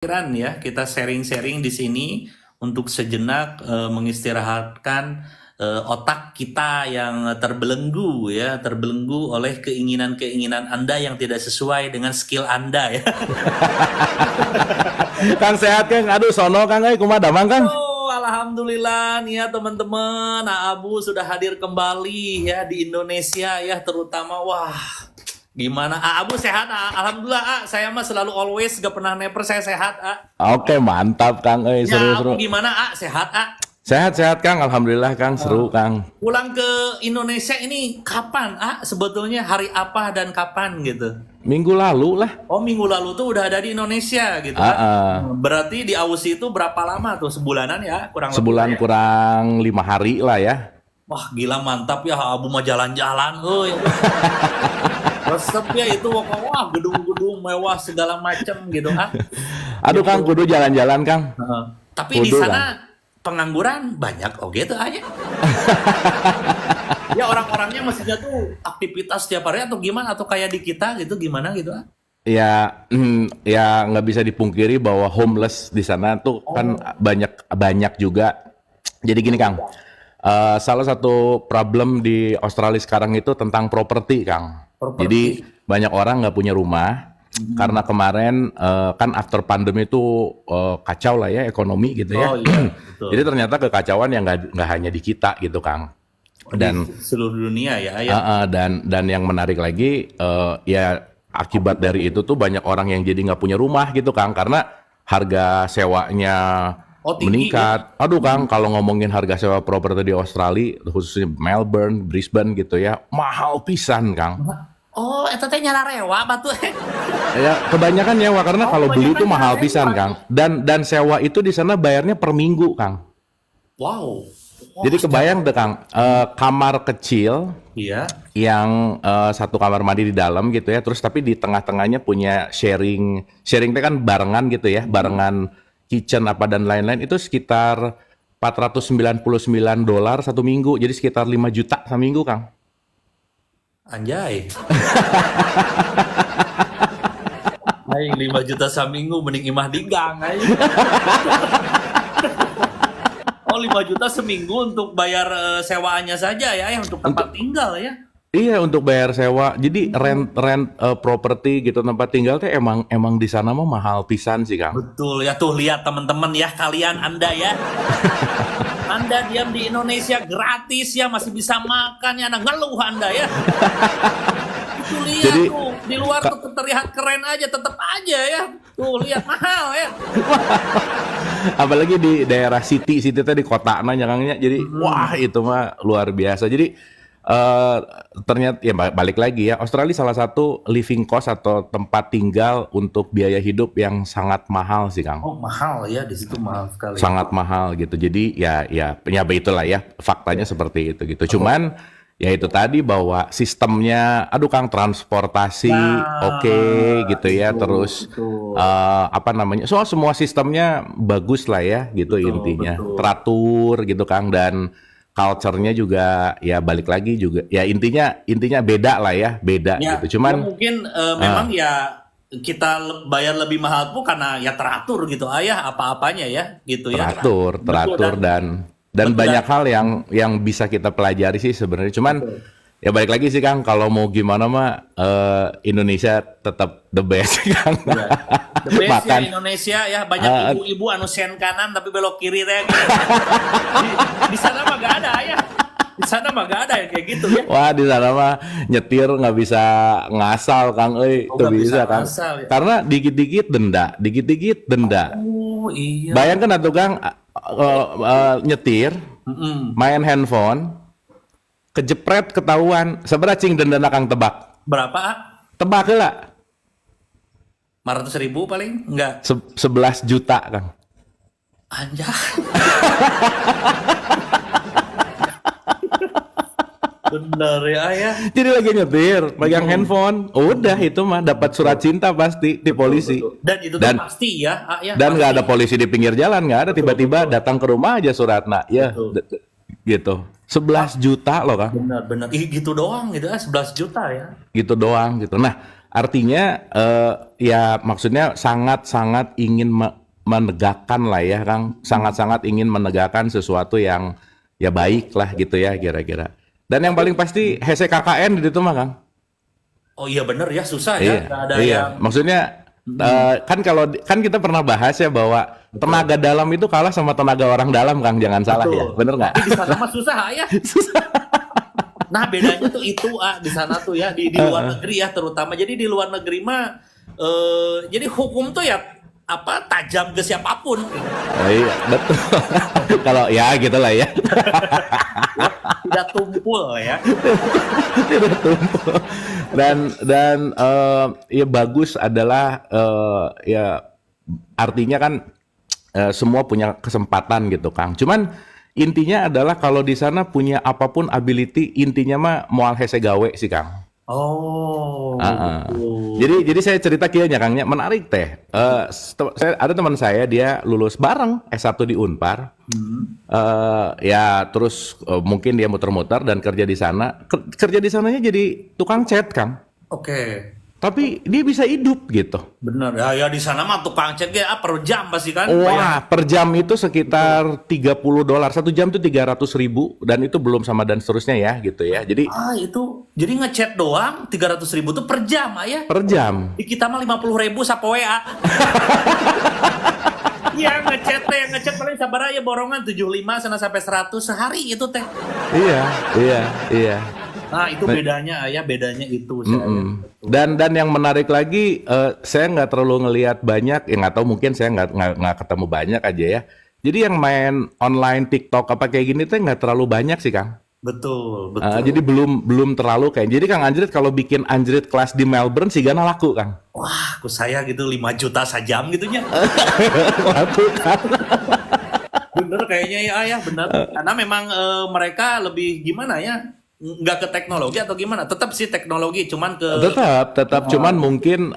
Pikiran ya, kita sharing-sharing di sini untuk sejenak mengistirahatkan otak kita yang terbelenggu ya, terbelenggu oleh keinginan-keinginan Anda yang tidak sesuai dengan skill Anda ya. Kang sehat Kang, aduh sono Kang, kumaha damang Kang? Oh, alhamdulillah nih ya teman-teman, Abu sudah hadir kembali ya di Indonesia ya, terutama wah. Gimana? Abu sehat? Alhamdulillah, saya mah selalu always gak pernah never saya sehat. Oke mantap Kang, Ya, seru-seru. Abu gimana? Sehat? Sehat-sehat Kang, alhamdulillah Kang, seru Kang. Pulang ke Indonesia ini kapan? Sebetulnya hari apa dan kapan gitu? Minggu lalu lah. Oh, minggu lalu tuh udah ada di Indonesia gitu kan? Berarti di Aussie itu berapa lama tuh? Sebulanan ya? Kurang lebih Sebulan ya? kurang 5 hari lah ya. Wah, gila mantap ya Abu mah jalan-jalan. Resep ya itu, wah gedung-gedung mewah segala macem gitu kan? Aduh Kang, Gitu. kudu jalan-jalan Kang. Tapi di Kudu sana pengangguran banyak, oh gitu aja. Ya orang-orangnya mestinya tuh aktivitas setiap hari atau gimana, atau kayak di kita gitu gimana gitu ah? Ya, ya nggak bisa dipungkiri bahwa homeless di sana tuh kan Oh, banyak banyak juga. Jadi gini Kang, salah satu problem di Australia sekarang itu tentang properti Kang. properti. Jadi banyak orang nggak punya rumah karena kemarin kan after pandemi itu kacau lah ya ekonomi gitu ya. Oh iya, betul. Jadi ternyata kekacauan yang nggak hanya di kita gitu Kang. Di Dan seluruh dunia ya, ya. dan yang menarik lagi ya akibat dari itu tuh banyak orang yang jadi nggak punya rumah gitu Kang karena harga sewanya Oh tinggi ya. meningkat. Aduh Kang, kalau ngomongin harga sewa properti di Australia khususnya Melbourne, Brisbane gitu ya, mahal pisan Kang. Oh, eta teh nyararewa batu. Ya kebanyakan nyewa karena Oh, kalau beli itu kebanyakan mahal nyararewa. pisan Kang. Dan sewa itu di sana bayarnya per minggu Kang. Wow. Wah, Jadi kebayang deh Kang, kamar kecil iya. yang satu kamar mandi di dalam gitu ya, terus tapi di tengah-tengahnya punya sharing itu kan barengan gitu ya, barengan kitchen apa dan lain-lain itu sekitar $499 satu minggu, jadi sekitar 5 juta seminggu Kang. Anjay. Aing 5 juta saminggu mending imah di gang aing. Oh, 5 juta seminggu untuk bayar sewaannya saja ya, untuk tempat tinggal ya. Iya untuk bayar sewa, jadi rent rent properti gitu tempat tinggal tuh emang di sana mah mahal pisan sih Kang. Betul ya, tuh lihat teman-teman ya, kalian Anda ya. Anda diam di Indonesia gratis ya, masih bisa makan ya, nah ngeluh Anda ya. Itu lihat Jadi tuh, di luar tuh terlihat keren aja, tetap aja ya. Tuh lihat mahal ya. apalagi di daerah city tadi kota nanya Kangnya, jadi wah itu mah luar biasa. Jadi ternyata ya balik lagi ya Australia salah satu living cost atau tempat tinggal untuk biaya hidup yang sangat mahal sih Kang, Oh mahal ya, di situ mahal sekali. sangat mahal gitu. Jadi ya itulah ya faktanya seperti itu gitu. Cuman ya itu tadi bahwa sistemnya, aduh Kang, transportasi oke gitu ya, Betul, terus betul, apa namanya, semua sistemnya bagus lah ya gitu betul, intinya, betul. teratur gitu Kang, dan culture-nya juga ya balik lagi juga ya intinya beda lah ya, beda Ya, gitu. ya Cuman mungkin memang ya kita bayar lebih mahal pun karena ya teratur gitu, ayah apa-apanya ya, gitu ya. teratur Betul teratur dan betul banyak hal yang bisa kita pelajari sih sebenarnya. Cuman betul. ya balik lagi sih Kang, kalau mau gimana mah Indonesia tetap the best Kang. Ya. The best ya Makan Indonesia ya, banyak ibu-ibu anu sen kanan tapi belok kiri teh gitu. Di sana mah gak ada ya. Di sana mah gak ada yang kayak gitu ya. wah di sana mah nyetir nggak bisa ngasal Kang, Oh, itu nggak bisa bisa Kang. ngasal ya. Karena dikit-dikit denda. Oh iya. Bayangkan atuh Kang, nyetir, Mm-mm. main handphone, kejepret ketahuan, seberapa cing dendana Kang, tebak? Berapa? Tebak heula. 500.000 paling? Enggak. 11 juta Kang. Anjay. Bener ya ayah. Jadi lagi nyetir, pegang handphone, udah itu mah dapat surat cinta pasti di polisi. Betul. Dan itu tuh Dan pasti ya, ya dan nggak ada pasti. polisi di pinggir jalan, nggak ada, tiba-tiba Betul. datang ke rumah aja suratnya, ya Betul. gitu. 11 juta loh Kang, Benar-benar. Ih, gitu doang gitu 11 juta ya. gitu doang gitu. Nah Artinya ya maksudnya sangat-sangat ingin menegakkan lah ya Kang, sangat-sangat ingin menegakkan sesuatu yang ya baik lah gitu ya kira-kira. Dan yang paling pasti hese KKN di situ mah Kang. Oh iya bener ya, susah ya, Iya, nggak ada iya. yang Maksudnya kan kalau kan kita pernah bahas ya bahwa betul. tenaga dalam itu kalah sama tenaga orang dalam Kang, jangan salah ya. Betul. Bener nggak? Tapi di sana mah susah ya. Nah bedanya tuh itu di sana tuh ya di luar negeri ya terutama. Jadi di luar negeri mah jadi hukum tuh ya apa tajam ke siapapun. Oh, iya, betul. Kalau ya gitulah ya. Tidak tumpul ya. Tidak tumpul. Dan ya bagus adalah ya artinya kan semua punya kesempatan gitu Kang. Cuman intinya adalah kalau di sana punya apapun ability, intinya mah moal hese gawe sih Kang. Oh, Ah, ah. gitu. Jadi saya cerita kieunya Kangnya menarik teh. Saya ada teman saya dia lulus bareng S1 di Unpar. Hmm. Ya terus mungkin dia muter-muter dan kerja di sana. Kerja di sananya jadi tukang cat Kang. Oke. Tapi dia bisa hidup gitu. Bener ya, ya di sana mah tukang cat ya per jam pasti kan Wah, per jam itu sekitar $30. 1 jam itu 300.000 dan itu belum sama dan seterusnya ya gitu ya. Jadi itu jadi ngechat doang 300.000 tuh per jam ya. per jam. Di kita mah 50.000 sapoe WA. Iya ngechat paling sabar ya borongan 75 sana sampai 100 sehari itu teh. Iya, iya, iya. Nah itu Nah, bedanya bedanya itu saya. mm-mm. Dan yang menarik lagi, saya nggak terlalu ngelihat banyak, ya nggak tahu mungkin saya nggak ketemu banyak aja ya. Jadi yang main online TikTok apa kayak gini tuh nggak terlalu banyak sih Kang. Betul betul. Jadi belum terlalu kayak. Jadi Kang Anjrit kalau bikin Anjrit kelas di Melbourne sih gana laku Kang. Wah aku saya gitu 5 juta sajam gitunya. Laku Kang. Bener kayaknya ya bener. Karena memang mereka lebih gimana ya, nggak ke teknologi atau gimana, tetap sih teknologi cuman ke Tetap cuman mungkin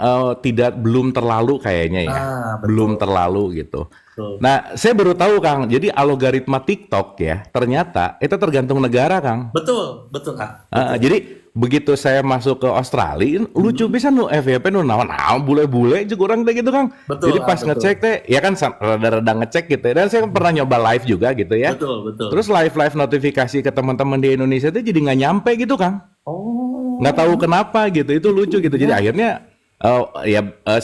belum terlalu kayaknya ya. Belum betul terlalu gitu. betul. Nah, saya baru tahu Kang, jadi algoritma TikTok ya, ternyata itu tergantung negara Kang. Betul betul Kak. Jadi begitu saya masuk ke Australia, lucu bisa nu FYP nu naon bule-bule juga orang teh gitu Kang. Betul Jadi pas betul ngecek teh, ya kan rada-rada ngecek gitu ya. Dan saya pernah nyoba live juga gitu ya. betul betul. Terus live notifikasi ke teman-teman di Indonesia tuh jadi nggak nyampe gitu Kang. Oh Nggak tahu kenapa gitu, itu lucu gitu. Jadi akhirnya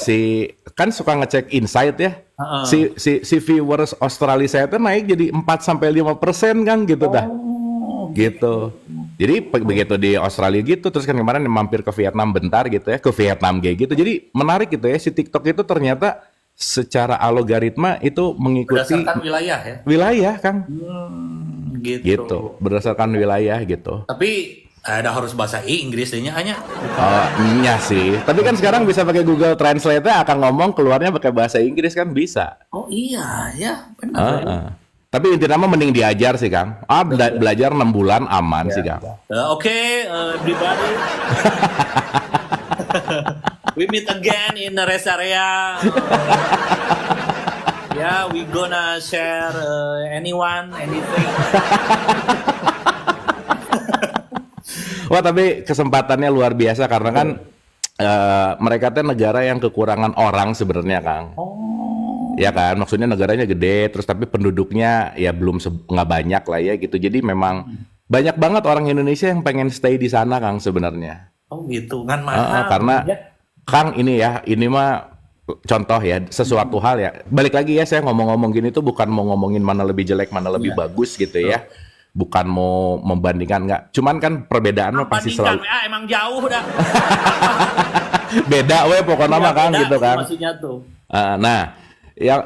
si kan suka ngecek insight ya. heeh. Si viewers Australia saya tuh naik jadi 4-5% Kang gitu dah. Oh Gitu. Jadi begitu di Australia gitu, terus kan kemarin mampir ke Vietnam bentar gitu ya, ke Vietnam kayak gitu. Jadi menarik gitu ya, si TikTok itu ternyata secara algoritma itu mengikuti berdasarkan wilayah ya. wilayah, Kang. Gitu. Gitu, berdasarkan wilayah gitu. Tapi ada harus bahasa Inggris nya hanya. Oh, iya sih. Tapi kan sekarang bisa pakai Google Translate akan ngomong keluarnya pakai bahasa Inggris kan bisa. Oh iya ya benar. Ya. Heeh. Tapi intinya mah mending diajar sih, Kang. Belajar 6 bulan aman sih, Kang. Oke, everybody. We meet again in the rest area. Yeah, we gonna share anything. Wah, tapi kesempatannya luar biasa karena kan mereka tuh negara yang kekurangan orang sebenarnya, Kang. Ya kan, maksudnya negaranya gede, terus tapi penduduknya ya belum nggak banyak lah ya gitu. Jadi memang banyak banget orang Indonesia yang pengen stay di sana, Kang sebenarnya. Oh gitu, kan mahal. Karena Ya. Kang ini mah contoh ya, sesuatu hal ya. Balik lagi ya, saya ngomong-ngomong gini tuh bukan mau ngomongin mana lebih jelek, mana lebih bagus gitu ya. Bukan mau membandingkan, nggak. Cuman kan perbedaan mah pasti selalu Emang jauh dah. beda we pokoknya mah Kang Beda gitu kan. maksudnya tuh. Nah,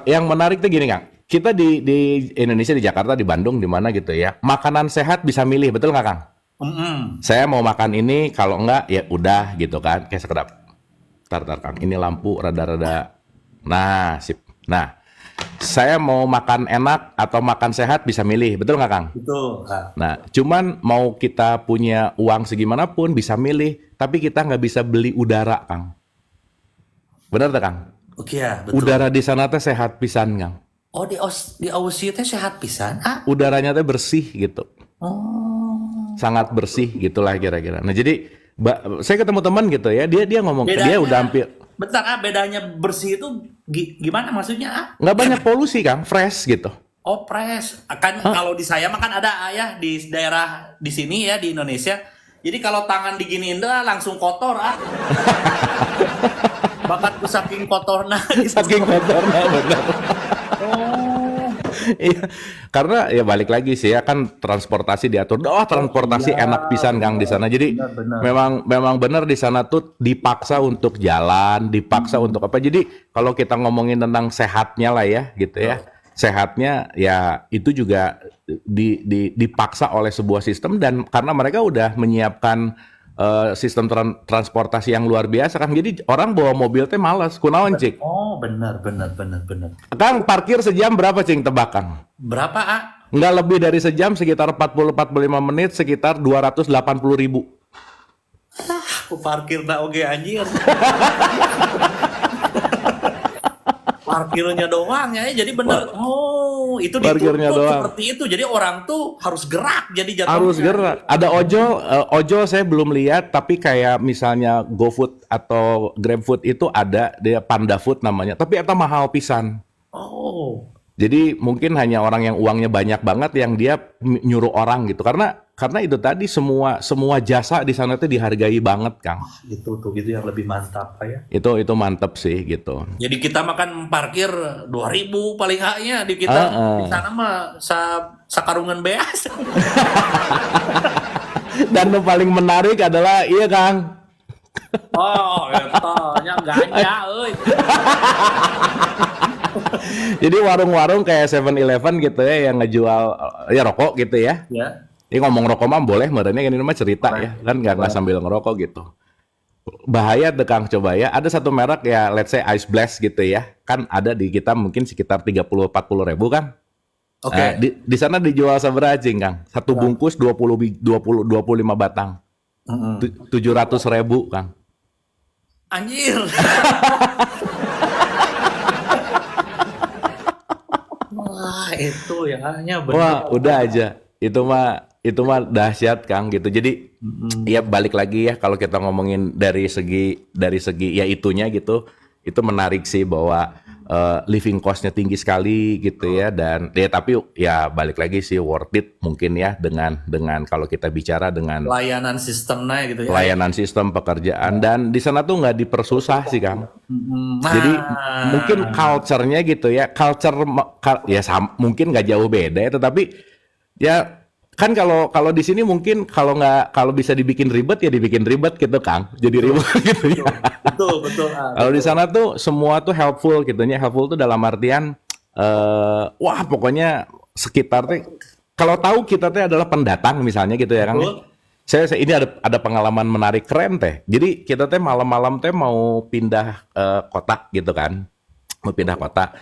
yang menarik tuh gini Kang. Kita di Indonesia, di Jakarta, di Bandung, di mana gitu ya. Makanan sehat bisa milih, betul nggak Kang? Saya mau makan ini, kalau enggak ya udah gitu kan. Kayak sekedap. Tar Kang, ini lampu rada-rada. Nah, sip. Nah, saya mau makan enak atau makan sehat bisa milih, betul nggak Kang? Betul. Nah, cuman mau kita punya uang segimanapun bisa milih, tapi kita nggak bisa beli udara, Kang. Benar tak, Kang? Oke ya, betul. Udara di sana teh sehat pisan, Kang. Oh di Aussie teh sehat pisan. Udaranya teh bersih gitu. Oh. Sangat bersih gitulah kira-kira. Nah, jadi Saya ketemu teman gitu ya, dia ngomong dia udah Bedanya, hampir bentar bedanya bersih itu gimana maksudnya nggak banyak polusi Kang, fresh gitu. Oh, pres. Kan Ah, kalau di saya mah kan ada ya di daerah di sini ya di Indonesia. Jadi kalau tangan diginiin dah langsung kotor Bakatku saking kotornya gitu. saking kotornya benar. Oh, Iya, karena ya balik lagi sih ya kan transportasi diatur. Oh, oh iya, transportasi enak pisan Kang di benar, sana. Jadi benar, benar. memang memang benar di sana tuh dipaksa untuk jalan, dipaksa Mm-mm. untuk apa. Jadi kalau kita ngomongin tentang sehatnya lah ya gitu ya. Betul. Sehatnya ya itu juga dipaksa oleh sebuah sistem dan karena mereka udah menyiapkan sistem transportasi yang luar biasa kan. Jadi orang bawa mobil teh malas, kunaon cik. Oh, benar, benar, benar, benar. Kang parkir sejam berapa cing tebak Kang? Berapa, Nggak lebih dari sejam, sekitar 40-45 menit, sekitar 280.000. Aku parkir na oge anjir. Parkirnya doang ya. Jadi bener. Oh, itu Parkirnya dituntut doang. seperti itu. Jadi orang tuh harus gerak jadi Harus jatuhnya. gerak. Ada ojol saya belum lihat, tapi kayak misalnya GoFood atau GrabFood itu ada, dia Panda Food namanya. Tapi itu mahal pisan. Oh, Jadi mungkin hanya orang yang uangnya banyak banget yang dia nyuruh orang gitu. Karena itu tadi semua jasa di sana tuh dihargai banget, Kang. itu tuh gitu yang lebih mantap ya. Itu mantep sih gitu. Jadi kita makan parkir 2.000 paling haknya di kita di Heeh. sana mah sakarungan beas. Dan yang paling menarik adalah iya, Kang. Oh, eta nya ganja euy. Jadi warung-warung kayak 7-Eleven gitu ya yang ngejual ya rokok gitu ya. Ya, Ini ngomong rokok mah boleh, merenya ini mah cerita boleh. ya, kan nggak Boleh. sambil ngerokok gitu. Bahaya tuh Kang, coba ya. Ada satu merek ya, let's say Ice Blast gitu ya. Kan ada di kita mungkin sekitar 30-40 ribu kan. Oke. Di sana dijual seberapa cing Kang? Satu Ya. bungkus 25 batang. Mm-mm. 700 ribu Kang. Anjir. Wah, itu ya nya bener. Wah, udah aja. Itu mah dahsyat Kang gitu. Jadi Mm-mm. ya balik lagi ya kalau kita ngomongin dari segi ya itunya gitu. Itu menarik sih bahwa living cost-nya tinggi sekali gitu ya dan ya tapi ya balik lagi sih worth it mungkin ya dengan kalau kita bicara dengan Layanan sistemnya gitu ya. pelayanan sistem pekerjaan dan di sana tuh nggak dipersusah sih Kang. Mm-mm. Jadi mungkin Nah, culture-nya gitu ya, ya mungkin nggak jauh beda ya, tetapi ya kan kalau di sini mungkin kalau bisa dibikin ribet ya dibikin ribet gitu Kang. Jadi betul, ribet gitu ya. betul, betul, Kalau di betul. sana tuh semua tuh helpful gitu ya. Helpful tuh dalam artian wah pokoknya sekitar tuh kalau tahu kita tuh adalah pendatang misalnya gitu ya Kang ya. Betul. Saya ini ada pengalaman menarik keren teh. Jadi kita teh malam-malam teh mau pindah kota gitu kan. Mau pindah kota.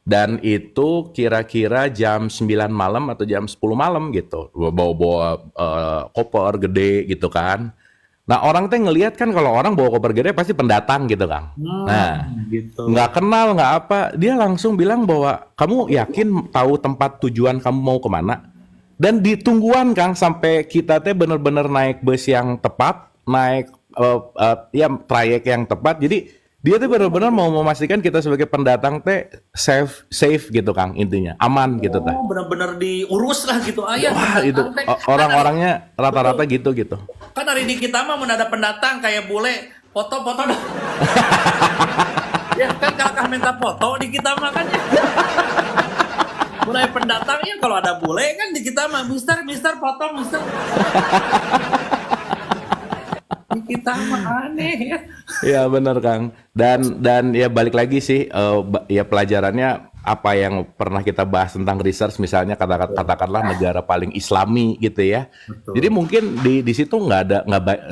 Dan itu kira-kira jam 9 malam atau jam 10 malam gitu. Bawa-bawa koper gede gitu kan. Nah, orang teh ngelihat kan kalau orang bawa koper gede pasti pendatang gitu, Kang. Nah, Gitu. nggak kenal nggak apa, dia langsung bilang bahwa kamu yakin tahu tempat tujuan kamu mau kemana? Dan ditungguan Kang sampai kita teh bener-bener naik bus yang tepat, naik ya trayek yang tepat. Jadi dia tuh bener-bener mau memastikan kita sebagai pendatang teh safe gitu Kang intinya, aman gitu teh. Oh, benar-benar diurus lah gitu ayah Wah itu pendatang teh. Kan hari, orang-orangnya betul. rata-rata gitu gitu. Kan hari di kita mah mun ada pendatang kayak bule, foto-foto dong. Ya kan kakak minta foto di kita mah kan ya. Mulai pendatangnya kalau ada bule kan di kita mah Mister foto Mister. Di kita mah aneh ya. Iya benar Kang. Dan ya balik lagi sih ya pelajarannya apa yang pernah kita bahas tentang research misalnya katakanlah negara paling Islami gitu ya. Jadi Betul. mungkin di situ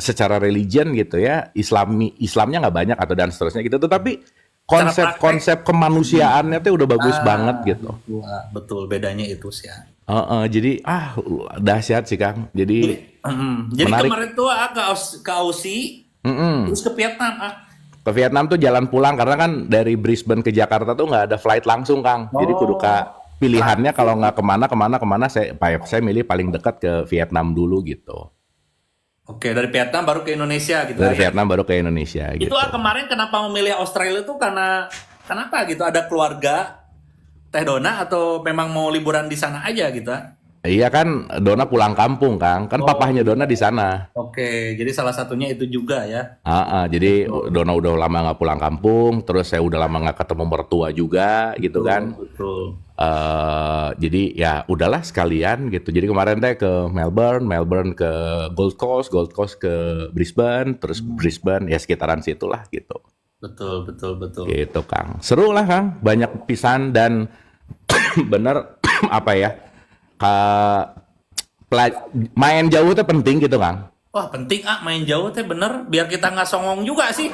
secara religion gitu ya Islamnya nggak banyak atau dan seterusnya gitu. Tetapi Cara praktek. konsep kemanusiaannya tuh udah bagus banget gitu. Betul bedanya itu sih ya. Jadi dahsyat sih Kang. Jadi Jadi menarik. kemarin tuh ke Aussie, Mm-mm. terus ke Vietnam Ke Vietnam tuh jalan pulang karena kan dari Brisbane ke Jakarta tuh nggak ada flight langsung Kang. Jadi kudu pilihannya kalau nggak kemana saya milih paling dekat ke Vietnam dulu gitu. Oke, dari Vietnam baru ke Indonesia gitu Dari ya. Vietnam baru ke Indonesia Itu gitu. kemarin kenapa memilih Australia itu karena kenapa gitu? Ada keluarga Teh Dona atau memang mau liburan di sana aja gitu? Iya kan, Dona pulang kampung Kang, kan Oh, papahnya Dona di sana. oke, jadi salah satunya itu juga ya. Jadi Betul, Dona udah lama nggak pulang kampung, terus saya udah lama nggak ketemu mertua juga gitu betul, kan. betul. Jadi ya udahlah sekalian gitu. Jadi kemarin teh ke Melbourne, Melbourne ke Gold Coast, Gold Coast ke Brisbane, terus Hmm, Brisbane ya sekitaran situlah gitu. betul, betul, betul. Gitu Kang. Seru lah Kang, banyak pisan dan bener apa ya? Ka, main jauh tuh penting gitu Kang. Wah penting main jauh teh bener biar kita nggak songong juga sih.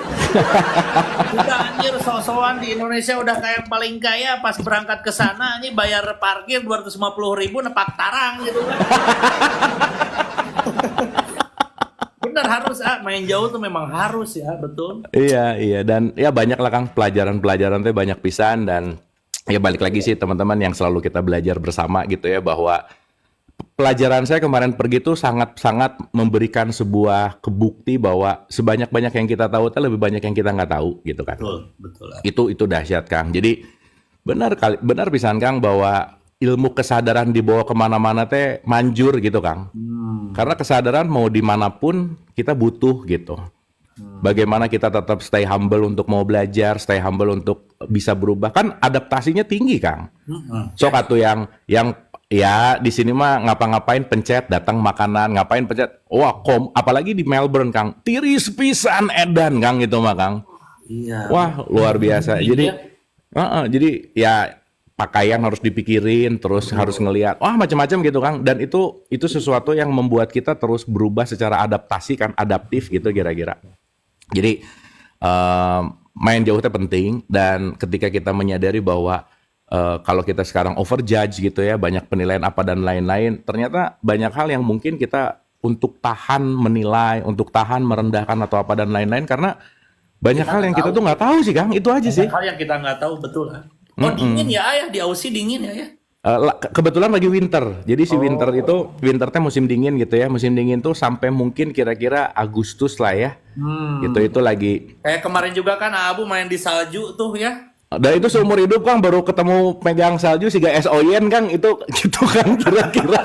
Kita anjir so-soan di Indonesia udah kayak paling kaya pas berangkat ke sana ini bayar parkir 250.000 nepak tarang gitu kan. Bener harus main jauh tuh memang harus ya betul. Iya, iya dan ya banyak lah Kang pelajaran-pelajaran tuh banyak pisan dan ya balik lagi sih teman-teman yang selalu kita belajar bersama gitu ya bahwa pelajaran saya kemarin pergi tuh sangat-sangat memberikan sebuah kebukti bahwa sebanyak-banyak yang kita tahu tuh lebih banyak yang kita nggak tahu gitu kan. Betul, betul. Itu dahsyat Kang. Jadi benar pisan Kang bahwa ilmu kesadaran dibawa kemana-mana teh manjur gitu Kang. Karena kesadaran mau dimanapun kita butuh gitu. Bagaimana kita tetap stay humble untuk mau belajar, stay humble untuk bisa berubah kan adaptasinya tinggi Kang. Sok atuh yang ya di sini mah ngapa-ngapain pencet datang makanan, ngapain pencet. Wah, apalagi di Melbourne Kang. Tiris pisan edan Kang itu mah Kang. Iya. Wah, luar biasa. Jadi Iya. jadi ya pakaian harus dipikirin, terus harus ngelihat, wah macam-macam gitu Kang. Dan itu sesuatu yang membuat kita terus berubah secara adaptasi kan, adaptif gitu kira-kira. Jadi main jauh itu penting dan ketika kita menyadari bahwa kalau kita sekarang overjudge gitu ya, banyak penilaian apa dan lain-lain, ternyata banyak hal yang mungkin kita untuk tahan menilai, untuk tahan merendahkan atau apa dan lain-lain karena banyak Kita hal nggak yang kita tahu. tuh nggak tahu sih Kang, itu aja Banyak sih. hal yang kita nggak tahu betul. Oh dingin ya ayah di Aussie dingin ya ya. Kebetulan lagi winter, jadi si winter Oh. itu winternya musim dingin gitu ya, musim dingin tuh sampai mungkin kira-kira Agustus lah ya, gitu Hmm. itu lagi. Kayak kemarin juga kan Abu main di salju tuh ya. Dan itu seumur hidup Kang baru ketemu pegang salju si guys Oyen Kang itu gitu kan kira-kira.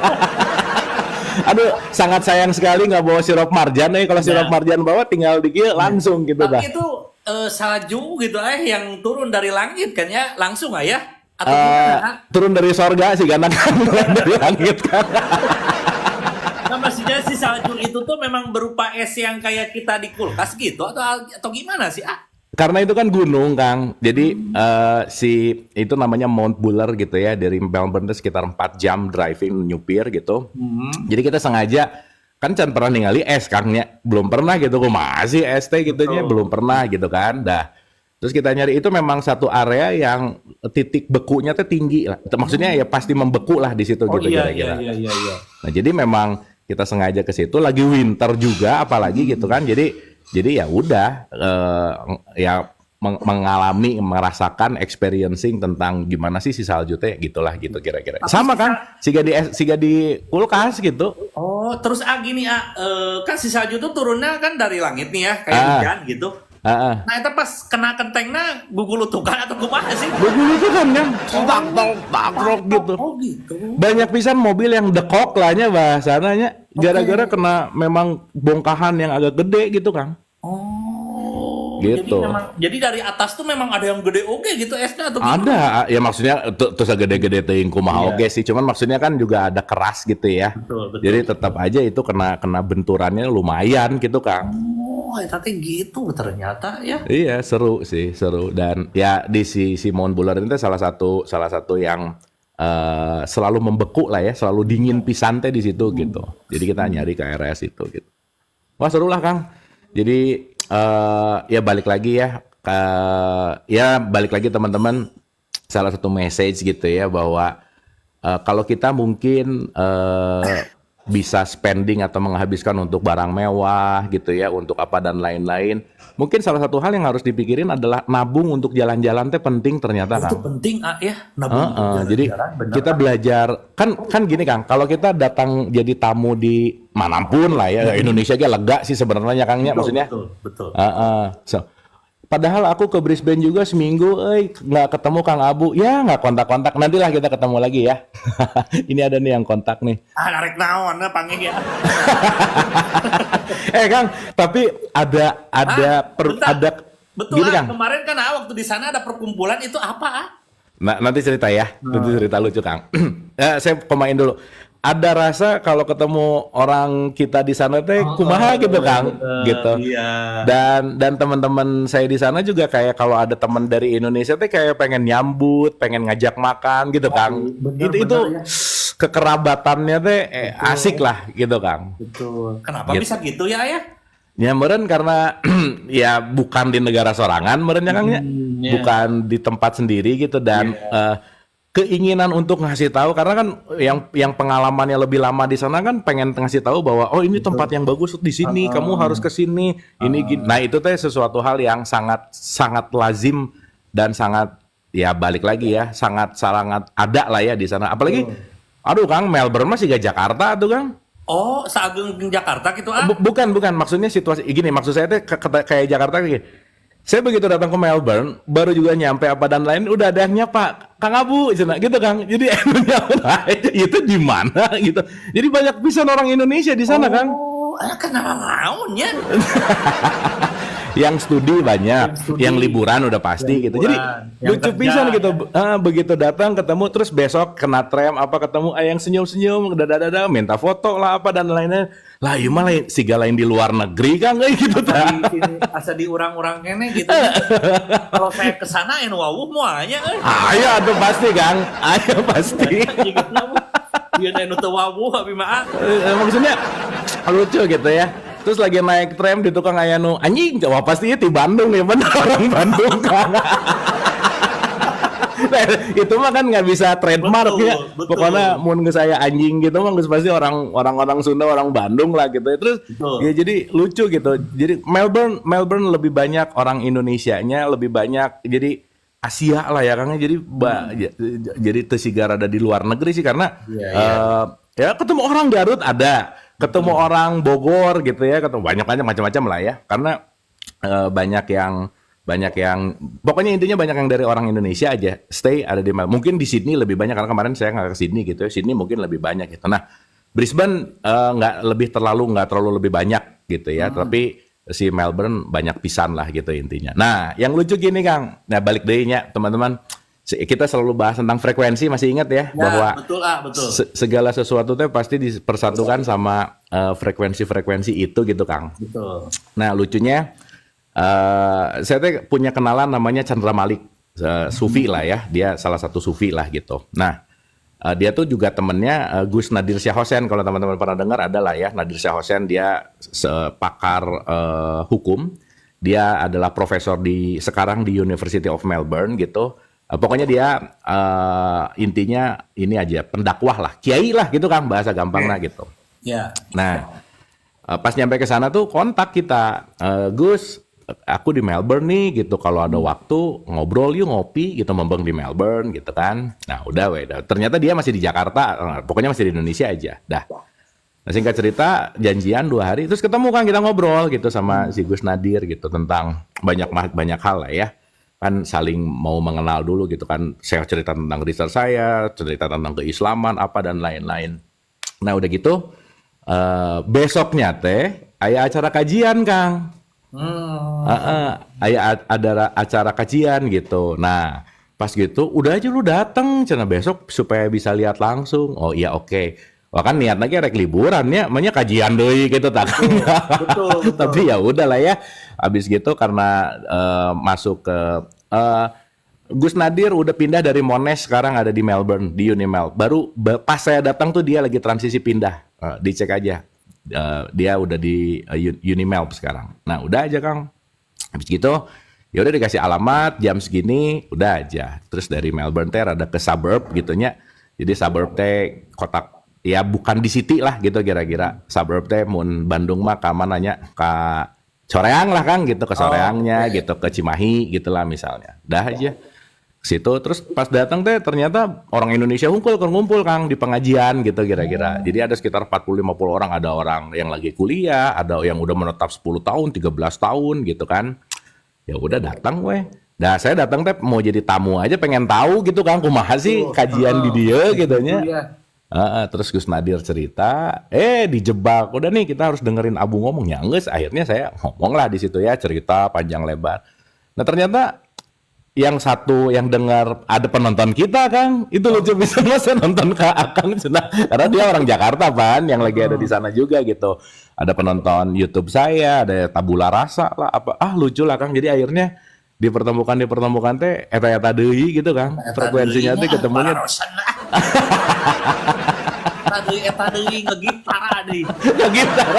Aduh, sangat sayang sekali nggak bawa sirup marjan nih. Kalau sirup Nah, marjan bawa tinggal dikit langsung gitu dah. tapi itu salju gitu yang turun dari langit kan ya langsung ya atau Eh, gimana? Ah? turun dari sorga sih karena kan dari langit kan. Nah, maksudnya si salju itu tuh memang berupa es yang kayak kita di kulkas gitu atau gimana sih? Karena itu kan gunung, Kang. Jadi si itu namanya Mount Buller gitu ya dari Melbourne itu sekitar 4 jam driving nyupir gitu. Jadi kita sengaja kan can pernah ningali es Kangnya. Belum pernah gitu kok masih es teh gitunya belum Betul. pernah gitu kan. Dah. Terus kita nyari itu memang satu area yang titik bekunya tuh tinggi lah. Maksudnya ya pasti membeku lah di situ Oh gitu iya iya kira-kira. iya iya iya. Nah, jadi memang kita sengaja ke situ lagi winter juga apalagi gitu kan. Jadi ya udah ya mengalami merasakan experiencing tentang gimana sih si salju teh gitulah gitu kira-kira. Tapi Sama si kan siga di kulkas gitu. oh terus gini kan si salju tuh turunnya kan dari langit nih ya kayak Ah, hujan gitu. ah. Nah itu pas kena kentengnya gugulutukan atau gimana sih? Begitu itu kan kan tak gitu. Oh gitu. Banyak pisan mobil yang dekok lahnya bahasananya gara-gara Oke. kena memang bongkahan yang agak gede gitu Kang. Oh, Gitu. jadi dari atas tuh memang ada yang gede oke gitu esnya atau gimana? Ada, ya maksudnya terus gede-gede teuing kumaha Iya, oge sih, cuman maksudnya kan juga ada keras gitu ya. betul betul. Jadi tetap aja itu kena benturannya lumayan gitu, Kang. Oh, tapi gitu ternyata ya. Iya, seru sih, seru dan ya di si Mount Buller itu salah satu yang selalu membeku lah ya, selalu dingin pisan teh di situ gitu. Jadi kita nyari ke area situ gitu. Wah, seru lah, Kang. Jadi ya balik lagi ya balik lagi teman-teman salah satu message gitu ya bahwa kalau kita mungkin bisa spending atau menghabiskan untuk barang mewah gitu ya, untuk apa dan lain-lain. Mungkin salah satu hal yang harus dipikirin adalah nabung untuk jalan-jalan teh penting ternyata Itu Kang. penting ya, nabung untuk Jadi jalan-jalan, bener kita ah. belajar kan gini Kang, kalau kita datang jadi tamu di manapun lah ya, Indonesia aja lega sih sebenarnya Kangnya, Betul, maksudnya. betul, betul. So, padahal aku ke Brisbane juga seminggu, nggak ketemu Kang Abu, ya nggak kontak-kontak, nantilah kita ketemu lagi ya. Ini ada nih yang kontak nih. Narik naon panggil ya. Kang, tapi Bentar. ada Betul gini ah, Kang. kemarin kan waktu di sana ada perkumpulan itu apa ah? Nah, nanti cerita ya, nanti cerita lucu Kang. Saya pemain dulu. Ada rasa kalau ketemu orang kita di sana teh kumaha gitu Kang, gitu. Iya. Dan teman-teman saya di sana juga kayak kalau ada teman dari Indonesia teh kayak pengen nyambut, pengen ngajak makan gitu Kang. bener, Itu bener, ya. kekerabatannya teh asik lah gitu Kang. Betul. Kenapa Gitu. bisa gitu ya ayah? Ya meren karena ya bukan di negara sorangan meren ya Kang ya. ya. Bukan di tempat sendiri gitu dan keinginan untuk ngasih tahu karena kan yang pengalamannya lebih lama di sana kan pengen ngasih tahu bahwa oh ini tempat yang bagus di sini, kamu harus ke sini. Ini gini. Nah, itu teh sesuatu hal yang sangat sangat lazim dan sangat ya balik lagi ya, sangat ada lah ya di sana. Apalagi aduh Kang, Melbourne masih gak Jakarta tuh Kang. Oh, seagung Jakarta gitu ah? Bukan, maksudnya situasi gini, maksud saya teh kayak Jakarta kayak saya begitu datang ke Melbourne, baru juga nyampe apa dan lain, udah ada yang nyapa, Kang Abu, cina, gitu Kang. Jadi itu di mana gitu. Jadi banyak pisan orang Indonesia di sana Kang. Oh, kenapa maunya? Yang studi banyak, yang liburan udah pasti gitu. Jadi lucu pisan gitu. Begitu datang ketemu terus besok kena tram apa ketemu yang senyum-senyum, dada minta foto lah apa dan lainnya. Lah iya mah siga lain di luar negeri Kang gitu ta. Asa di urang-urang kene gitu. Kalau saya ke sana anu wawuh moalnya Ayo tuh pasti Kang. Ayo pasti. Dia anu teu wawuh abi mah. Maksudnya lucu gitu ya. Terus lagi naik tram di tukang aya nu anjing, wah pasti di Bandung ya bener orang Bandung Kang. Nah, itu mah kan nggak bisa trademark ya. Pokoknya mun geus saya anjing gitu mah geus pasti orang Sunda, orang Bandung lah gitu. Terus ya jadi lucu gitu. Jadi Melbourne lebih banyak orang Indonesianya, lebih banyak jadi Asia lah ya Kang. Jadi jadi teu sigara ada di luar negeri sih karena ya ketemu orang Garut ada, ketemu orang Bogor gitu ya, ketemu banyak macam-macam lah ya. Karena banyak yang pokoknya intinya banyak yang dari orang Indonesia aja stay ada di Melbourne. Mungkin di Sydney lebih banyak karena kemarin saya nggak ke Sydney gitu ya. Sydney mungkin lebih banyak gitu. Nah, Brisbane nggak terlalu lebih banyak gitu ya. Tapi si Melbourne banyak pisan lah gitu intinya. Nah, yang lucu gini Kang. Nah, balik deh nya teman-teman. Kita selalu bahas tentang frekuensi, masih ingat ya bahwa betul. Segala sesuatu teh pasti dipersatukan sama frekuensi-frekuensi itu gitu Kang. Betul. Nah, lucunya saya teh punya kenalan namanya Chandra Malik, Sufi lah ya, dia salah satu Sufi lah gitu. Nah, dia tuh juga temennya Gus Nadir Syahosen, kalau teman-teman pernah dengar adalah ya, Nadir Syahosen dia pakar hukum, dia adalah profesor sekarang di University of Melbourne gitu. Pokoknya dia intinya ini aja pendakwah lah, kiai lah gitu Kang, bahasa gampangnya gitu. Ya. Nah, pas nyampe ke sana tuh kontak kita, Gus, aku di Melbourne nih gitu, kalau ada waktu ngobrol yuk ngopi gitu, membeng di Melbourne gitu kan. Nah udah ternyata dia masih di Jakarta, pokoknya masih di Indonesia aja. Dah. Nah, singkat cerita janjian 2 hari, terus ketemu Kang, kita ngobrol gitu sama si Gus Nadir gitu tentang banyak hal lah ya. Kan saling mau mengenal dulu gitu kan. Saya cerita tentang riset saya, cerita tentang keislaman apa dan lain-lain. Nah udah gitu besoknya teh aya acara kajian Kang. Ada acara kajian gitu. Nah pas gitu udah aja lu dateng cenah besok supaya bisa lihat langsung. Oh iya oke. Wah kan niat lagi rek liburan ya, namanya kajian deui gitu tak. Betul. Tapi ya udahlah ya. Habis gitu karena masuk ke Gus Nadir udah pindah dari Monash, sekarang ada di Melbourne, di Unimel. Baru pas saya datang tuh dia lagi transisi pindah. Dicek aja. Dia udah di Unimel sekarang. Nah, udah aja Kang. Habis gitu ya udah dikasih alamat jam segini, udah aja. Terus dari Melbourne teh ada ke suburb gitunya. Jadi suburb teh ya bukan di city lah gitu kira-kira. Suburb teh mun Bandung mah ka mananya ka Soreang lah Kang gitu, ke Soreangnya Oke. gitu, ke Cimahi gitulah misalnya. Dah aja situ terus pas datang teh ternyata orang Indonesia ngumpul Kang di pengajian gitu kira-kira. Jadi ada sekitar 40-50 orang, ada orang yang lagi kuliah, ada yang udah menetap 10 tahun, 13 tahun gitu kan. Ya udah datang weh. Nah, saya datang teh mau jadi tamu aja pengen tahu gitu Kang kumaha sih kajian di dia gitu Gitu nya. ya. Terus Gus Nadir cerita, dijebak. Udah nih kita harus dengerin Abu ngomong. Ya enggak, akhirnya saya ngomong lah di situ ya, cerita panjang lebar. Nah ternyata yang satu yang dengar ada penonton kita Kang, itu lucu bisa saya nonton ke Akang cenah. Karena dia orang Jakarta Pan, yang lagi ada di sana juga gitu. Ada penonton YouTube saya, ada tabula rasa lah apa. Lucu lah Kang. Jadi akhirnya dipertemukan teh eta deui gitu Kang. Frekuensinya teh ketemunya Eta deui ngegitar deui. gitar.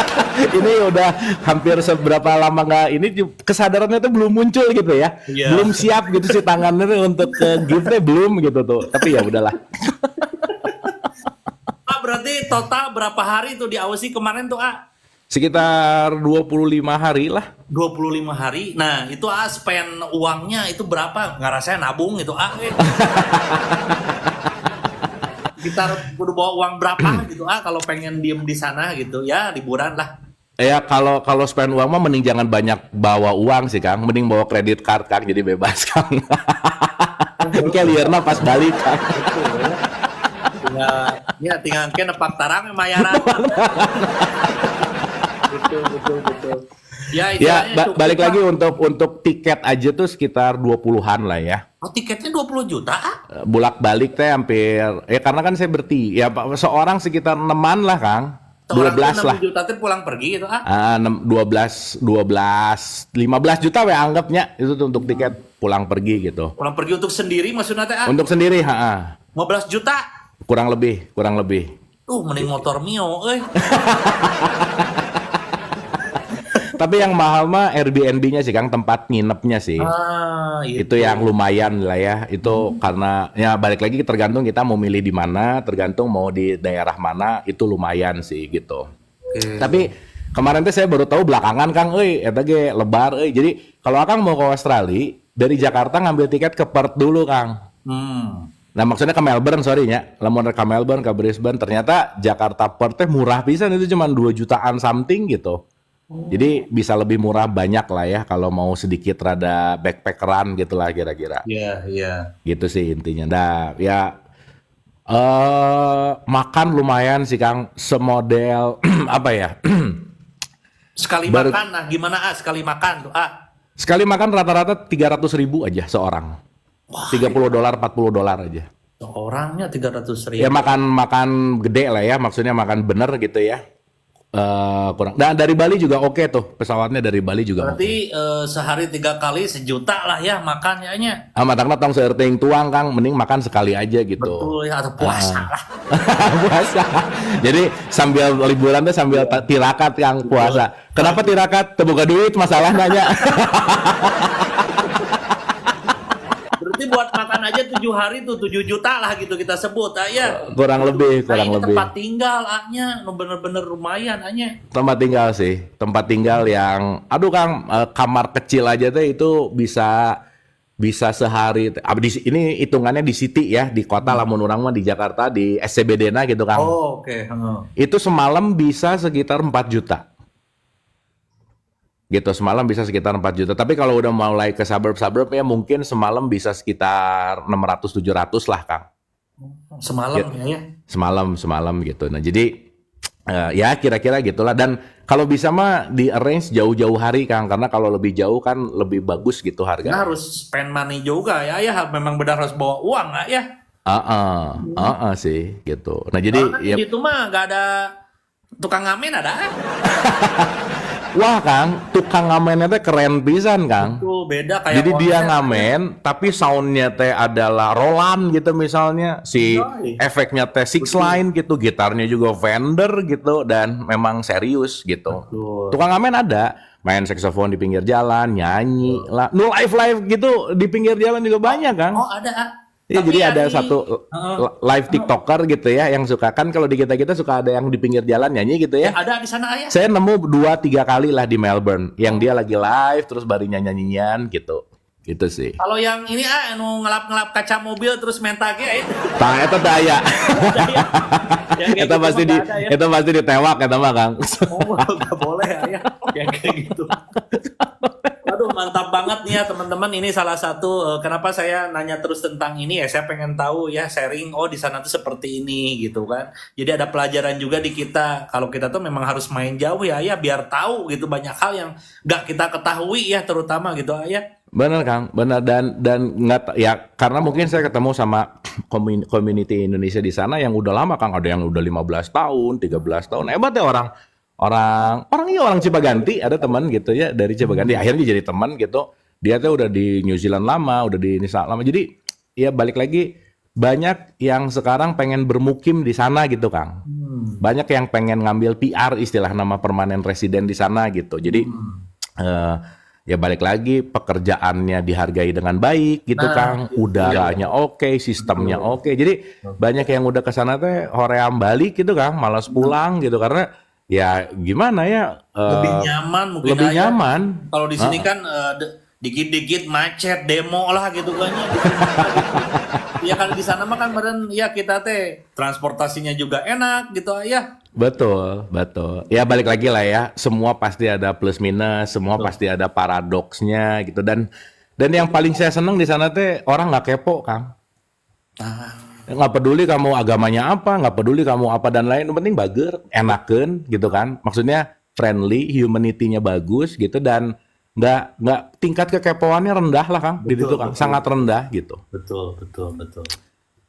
Ini udah hampir seberapa lama nggak ini kesadarannya tuh belum muncul gitu ya. Iya. Belum siap gitu sih tangannya tuh untuk ke giftnya belum gitu tuh. Tapi ya udahlah. Berarti total berapa hari tuh di Aussie kemarin tuh Sekitar 25 hari lah. 25 hari. Nah, itu spend uangnya itu berapa? Nggak rasanya nabung itu Kita kudu bawa uang berapa gitu kalau pengen diem di sana gitu ya, liburan lah. Ya kalau spend uang mah mending jangan banyak bawa uang sih Kang. Mending bawa kredit card Kang, jadi bebas Kang. Kayak liarna pas balik Kang. Tinggal ke nepak tarang mayaran. Betul. Ya, Balik lagi untuk tiket aja tuh sekitar 20-an lah ya. Tiketnya 20 juta Bolak-balik teh hampir ya karena kan saya ya Pak, seorang sekitar 6-an lah Kang. 12 lah. 6 juta tuh pulang pergi gitu 12 15 juta we anggapnya itu tuh untuk tiket pulang pergi gitu. Pulang pergi untuk sendiri maksudnya teh Untuk sendiri, 15 juta. kurang lebih. Mending motor Mio Tapi yang mahal mah Airbnb-nya sih Kang, tempat nginepnya sih. Itu yang lumayan lah ya. Itu karena ya balik lagi tergantung kita mau milih di mana, tergantung mau di daerah mana, itu lumayan sih gitu. Tapi kemarin tuh saya baru tahu belakangan Kang, eta ge lebar Jadi kalau Akang mau ke Australia, dari Jakarta ngambil tiket ke Perth dulu Kang. Nah maksudnya ke Melbourne, sorry ya. Lamun ke Melbourne, ke Brisbane, ternyata Jakarta Perth teh murah pisan, itu cuma 2 jutaan something gitu. Jadi bisa lebih murah banyak lah ya kalau mau sedikit rada backpackeran gitu lah kira-kira. Iya. Gitu sih intinya. Nah, ya makan lumayan sih Kang, semodel apa ya? Sekali makan, gimana sekali makan tuh Sekali makan rata-rata 300.000 aja seorang. $30, $40 aja. Seorangnya 300.000. Ya makan gede lah ya, maksudnya makan bener gitu ya. Kurang. Nah dari Bali juga oke tuh, pesawatnya dari Bali juga. Berarti sehari 3 kali sejuta lah ya makannya. Matangna tong seerting tuang Kang, mending makan sekali aja gitu. Betul ya, atau puasa lah. Puasa. Jadi sambil liburan tuh sambil tirakat Kang puasa. Kenapa tirakat? Terbuka duit masalah nanya. Berarti buat makan aja 7 hari tuh 7 juta lah gitu kita sebut ya. Kurang lebih. Tempat tinggal bener-bener lumayan Tempat tinggal sih, tempat tinggal yang Kang, kamar kecil aja tuh itu bisa sehari. Ini hitungannya di city ya, di kota lamun urang mah di Jakarta di SCBD-na gitu Kang. Oke. Itu semalam bisa sekitar 4 juta. Gitu, semalam bisa sekitar 4 juta. Tapi kalau udah mulai ke suburb ya mungkin semalam bisa sekitar 600-700 lah Kang. Semalam ya. Semalam gitu. Nah jadi ya kira-kira gitulah. Dan kalau bisa mah di arrange jauh-jauh hari Kang, karena kalau lebih jauh kan lebih bagus gitu harga. Nah, harus spend money juga ya. Memang benar harus bawa uang ya. Sih gitu. Nah jadi ya itu mah nggak ada tukang ngamen ada. Wah Kang, tukang ngamennya teh keren pisan Kang. Itu beda kayak. Jadi dia ngamen, tapi soundnya teh adalah Roland gitu misalnya, efeknya teh Six Line gitu, gitarnya juga Fender gitu, dan memang serius gitu. Betul. Tukang ngamen ada, main saksofon di pinggir jalan, nyanyi lah, no live gitu di pinggir jalan juga banyak Kang. Ada. Iya, Tapi jadi ya ada di satu Heeh. live TikToker gitu ya yang suka kan kalau di kita suka ada yang di pinggir jalan nyanyi gitu Ya ya. ada di sana ayah. Saya nemu 2-3 kali lah di Melbourne yang dia lagi live terus baru nyanyian gitu. Gitu sih. Kalau yang ini anu ngelap-ngelap kaca mobil terus mentage itu Tah eta daya. ada ya. Yang kayak Eta gitu mah pasti di nggak ada ya. eta pasti ditewak eta mah Kang. Oh, nggak boleh ayah. Yang kayak gitu. Waduh, mantap banget nih ya teman-teman. Ini salah satu kenapa saya nanya terus tentang ini ya. Saya pengen tahu ya sharing. Oh di sana tuh seperti ini gitu kan. Jadi ada pelajaran juga di kita. Kalau kita tuh memang harus main jauh ya, biar tahu gitu banyak hal yang nggak kita ketahui ya, terutama gitu ayah. Bener Kang, bener dan nggak ya karena mungkin saya ketemu sama community Indonesia di sana yang udah lama Kang, ada yang udah 15 tahun, 13 tahun. Hebat ya orang orang iya orang Cipaganti, ada teman gitu ya dari Cipaganti akhirnya jadi teman gitu. Dia tuh udah di New Zealand lama, udah di Indonesia lama. Jadi ya balik lagi banyak yang sekarang pengen bermukim di sana gitu Kang. Banyak yang pengen ngambil PR istilah nama permanen resident di sana gitu. Jadi eh, ya balik lagi pekerjaannya dihargai dengan baik gitu Nah, Kang, udaranya oke, sistemnya oke. Jadi banyak yang udah ke sana teh hoream balik gitu Kang, malas pulang gitu karena ya gimana ya lebih nyaman mungkin lebih ayah. nyaman. Kalau di sini kan dikit-dikit macet, demo lah gitu kan ya. Ya kalau di sana mah kan meren ya kita teh transportasinya juga enak gitu ayah. Betul, betul. Ya balik lagi lah ya, semua pasti ada plus minus, semua pasti ada paradoksnya gitu dan yang paling saya seneng di sana teh orang nggak kepo Kang. Ah, Nggak peduli kamu agamanya apa, nggak peduli kamu apa dan lain, yang penting bager, enakeun gitu kan. Maksudnya friendly, humanity-nya bagus gitu dan nggak tingkat kekepoannya rendah lah Kang. Di situ Kang, sangat rendah gitu. betul, betul, betul.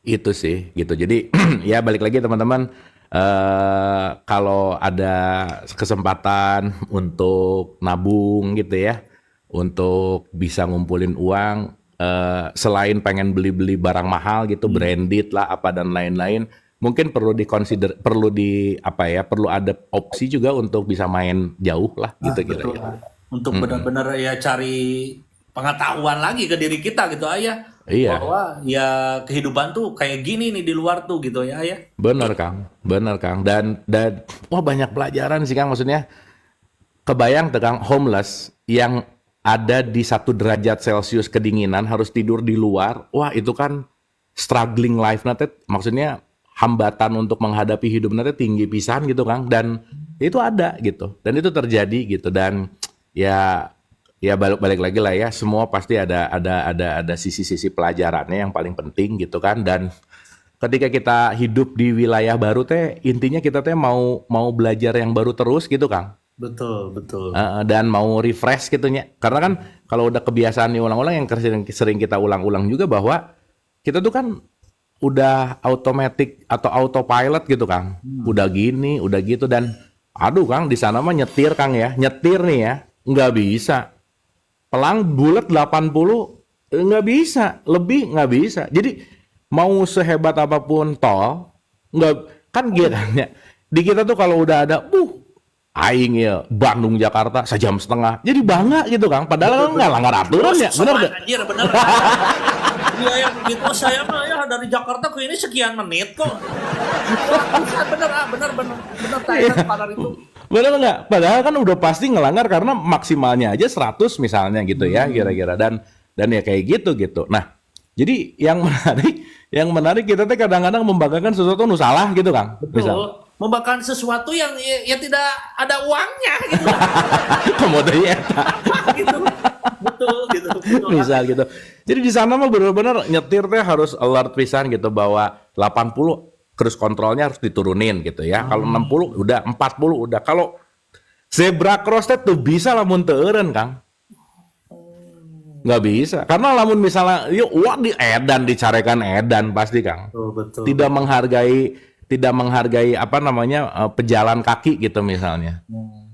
Itu sih gitu. Jadi ya balik lagi teman-teman kalau ada kesempatan untuk nabung gitu ya, untuk bisa ngumpulin uang selain pengen beli-beli barang mahal gitu, branded lah apa dan lain-lain, mungkin perlu dikonsider, perlu di apa ya, perlu ada opsi juga untuk bisa main jauh lah gitu Betul. kira-kira. Untuk benar-benar ya cari pengetahuan lagi ke diri kita gitu ayah. Iya. Bahwa ya kehidupan tuh kayak gini nih di luar tuh gitu ya ayah. Bener Kang, dan wah banyak pelajaran sih Kang, maksudnya kebayang tuh Kang homeless yang ada di 1 derajat Celcius kedinginan harus tidur di luar, wah itu kan struggling life nanti, maksudnya hambatan untuk menghadapi hidup nanti tinggi pisan gitu Kang, dan itu ada gitu, dan itu terjadi gitu, dan ya ya balik lagi lah ya, semua pasti ada sisi-sisi pelajarannya yang paling penting gitu kan, dan ketika kita hidup di wilayah baru teh intinya kita teh mau belajar yang baru terus gitu Kang. Betul, betul. Dan mau refresh gitunya. Karena kan kalau udah kebiasaan diulang-ulang yang sering kita ulang-ulang juga bahwa kita tuh kan udah automatic atau autopilot gitu Kang. Udah gini, udah gitu dan aduh Kang di sana mah nyetir Kang ya. Nyetir nih ya, nggak bisa. Pelang bulat 80 nggak bisa, lebih nggak bisa. Jadi mau sehebat apapun tol nggak kan gitu ya. Di kita tuh kalau udah ada aing ya Bandung Jakarta 1,5 jam. Jadi bangga gitu Kang. Padahal kan nggak langgar aturan ya, bener Sama gak? anjir, bener. Iya ya gitu saya mah ya dari Jakarta ke ini sekian menit kok. Bener bener Thailand pada itu. Bener nggak? Padahal kan udah pasti ngelanggar karena maksimalnya aja 100 misalnya gitu ya kira-kira dan ya kayak gitu. Nah, jadi yang menarik kita tuh kadang-kadang membanggakan sesuatu nu salah gitu Kang. Misal. Betul. Membanggakan sesuatu yang ya tidak ada uangnya gitu. Komodenya Gitu. Betul gitu. Betul. misal gitu. Jadi di sana mah benar-benar nyetir teh harus alert pisan gitu bahwa 80 cruise kontrolnya harus diturunin gitu ya. Kalau 60 udah, 40 udah. Kalau zebra cross teh tuh bisa lamun teu eureun Kang. Nggak bisa. Karena lamun misalnya yuk wah di edan dicarekan edan pasti Kang. Betul. Tidak menghargai apa namanya pejalan kaki gitu misalnya.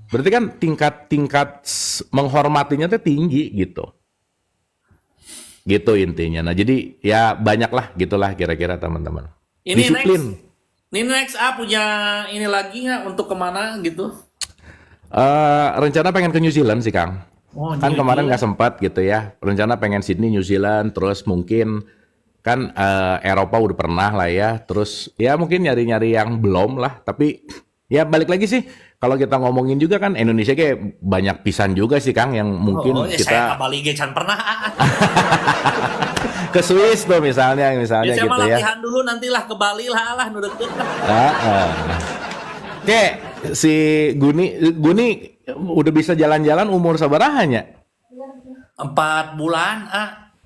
Berarti kan tingkat menghormatinya tuh tinggi gitu. Gitu intinya. Nah, jadi ya banyaklah gitulah kira-kira teman-teman. Ini Disiplin. next punya ini lagi nggak untuk kemana gitu? Rencana pengen ke New Zealand sih Kang. Oh, Kan kemarin nggak sempat gitu ya. Rencana pengen Sydney, New Zealand, terus mungkin kan Eropa udah pernah lah ya, terus ya mungkin nyari-nyari yang belum lah, tapi ya balik lagi sih, kalau kita ngomongin juga kan Indonesia kayak banyak pisan juga sih Kang yang mungkin Oh, ya saya kita ke Bali ge can pernah. ke Swiss tuh misalnya Ya saya gitu mah ya. latihan dulu nantilah ke Bali lah nu deukeut lah. Kayak si Guni udah bisa jalan-jalan umur sabarahanya? 4 bulan,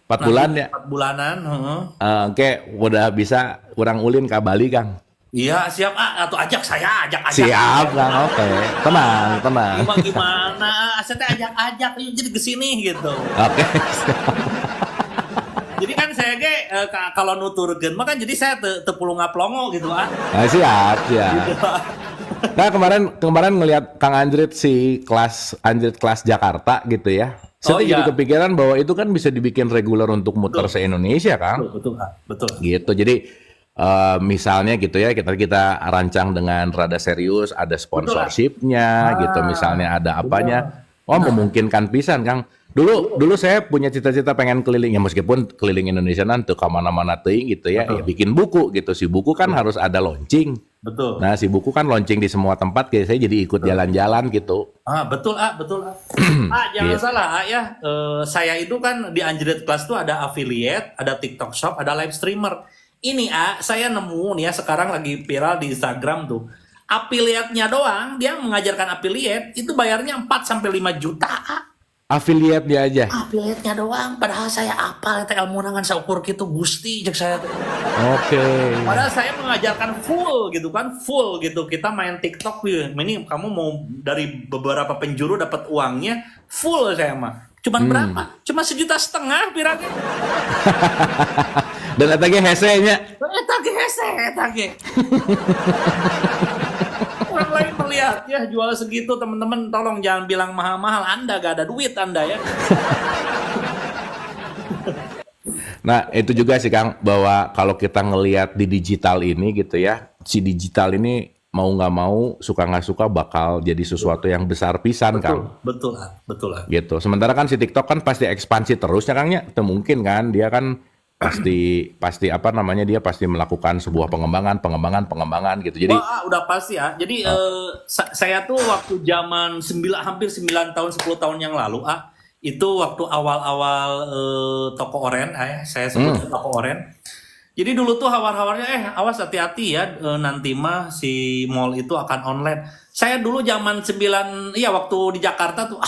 4 bulan ya? 4 bulanan, heeh. Kayak udah bisa kurang ulin ke Bali Kang. Iya, siap, atau ajak saya, ajak. Siap Kang, oke. Tenang. Gimana? Saya teh ajak, yuk jadi ke sini gitu. Oke. Jadi kan saya kalau nuturkeun mah kan jadi saya teu pulung ngaplongo gitu Nah, siap. Gitu. Nah, kemarin ngelihat Kang Anjrit kelas Jakarta gitu ya. Saya jadi kepikiran bahwa itu kan bisa dibikin reguler untuk muter se-Indonesia, Kang. Betul. Gitu. Jadi misalnya gitu ya, kita rancang dengan rada serius, ada sponsorshipnya gitu, misalnya ada apanya. Oh, memungkinkan pisan, Kang. Dulu saya punya cita-cita pengen keliling, ya meskipun keliling Indonesia nanti ke mana-mana teuing gitu ya, ya bikin buku gitu. Si buku kan harus ada launching. Betul. Nah, si buku kan launching di semua tempat, kayak saya jadi ikut jalan-jalan gitu. Betul. Jangan salah ya. Saya itu kan di Anjrit Class tuh ada affiliate, ada TikTok Shop, ada live streamer. Ini saya nemu nih ya, sekarang lagi viral di Instagram tuh. Affiliate-nya doang, dia mengajarkan affiliate itu bayarnya 4 sampai 5 juta. Affiliate dia aja. Affiliate-nya doang, padahal saya apal eta ilmu nangan saukur kitu Gusti cek saya tuh. Oke. Padahal saya mengajarkan full gitu. Kita main TikTok ini kamu mau dari beberapa penjuru dapat uangnya full saya mah. Cuman berapa? Cuma 1,5 juta pirangnya. Dan eta ge hese-nya. Eta ge. Orang lain melihat ya jual segitu, teman-teman tolong jangan bilang mahal-mahal, Anda gak ada duit Anda ya. Nah, itu juga sih Kang, bahwa kalau kita ngelihat di digital ini gitu ya, si digital ini mau nggak mau, suka nggak suka bakal jadi sesuatu yang besar pisan, Kang. Betul. Gitu. Sementara kan si TikTok kan pasti ekspansi terus ya Kangnya. Itu mungkin kan, dia kan pasti apa namanya, dia pasti melakukan sebuah pengembangan gitu. Jadi udah pasti ya. Jadi saya tuh waktu zaman hampir 9 tahun 10 tahun yang lalu itu waktu awal-awal toko oren saya sebut toko oren. Jadi dulu tuh hawar-hawarnya awas hati-hati ya, nanti mah si mall itu akan online. Saya dulu zaman waktu di Jakarta tuh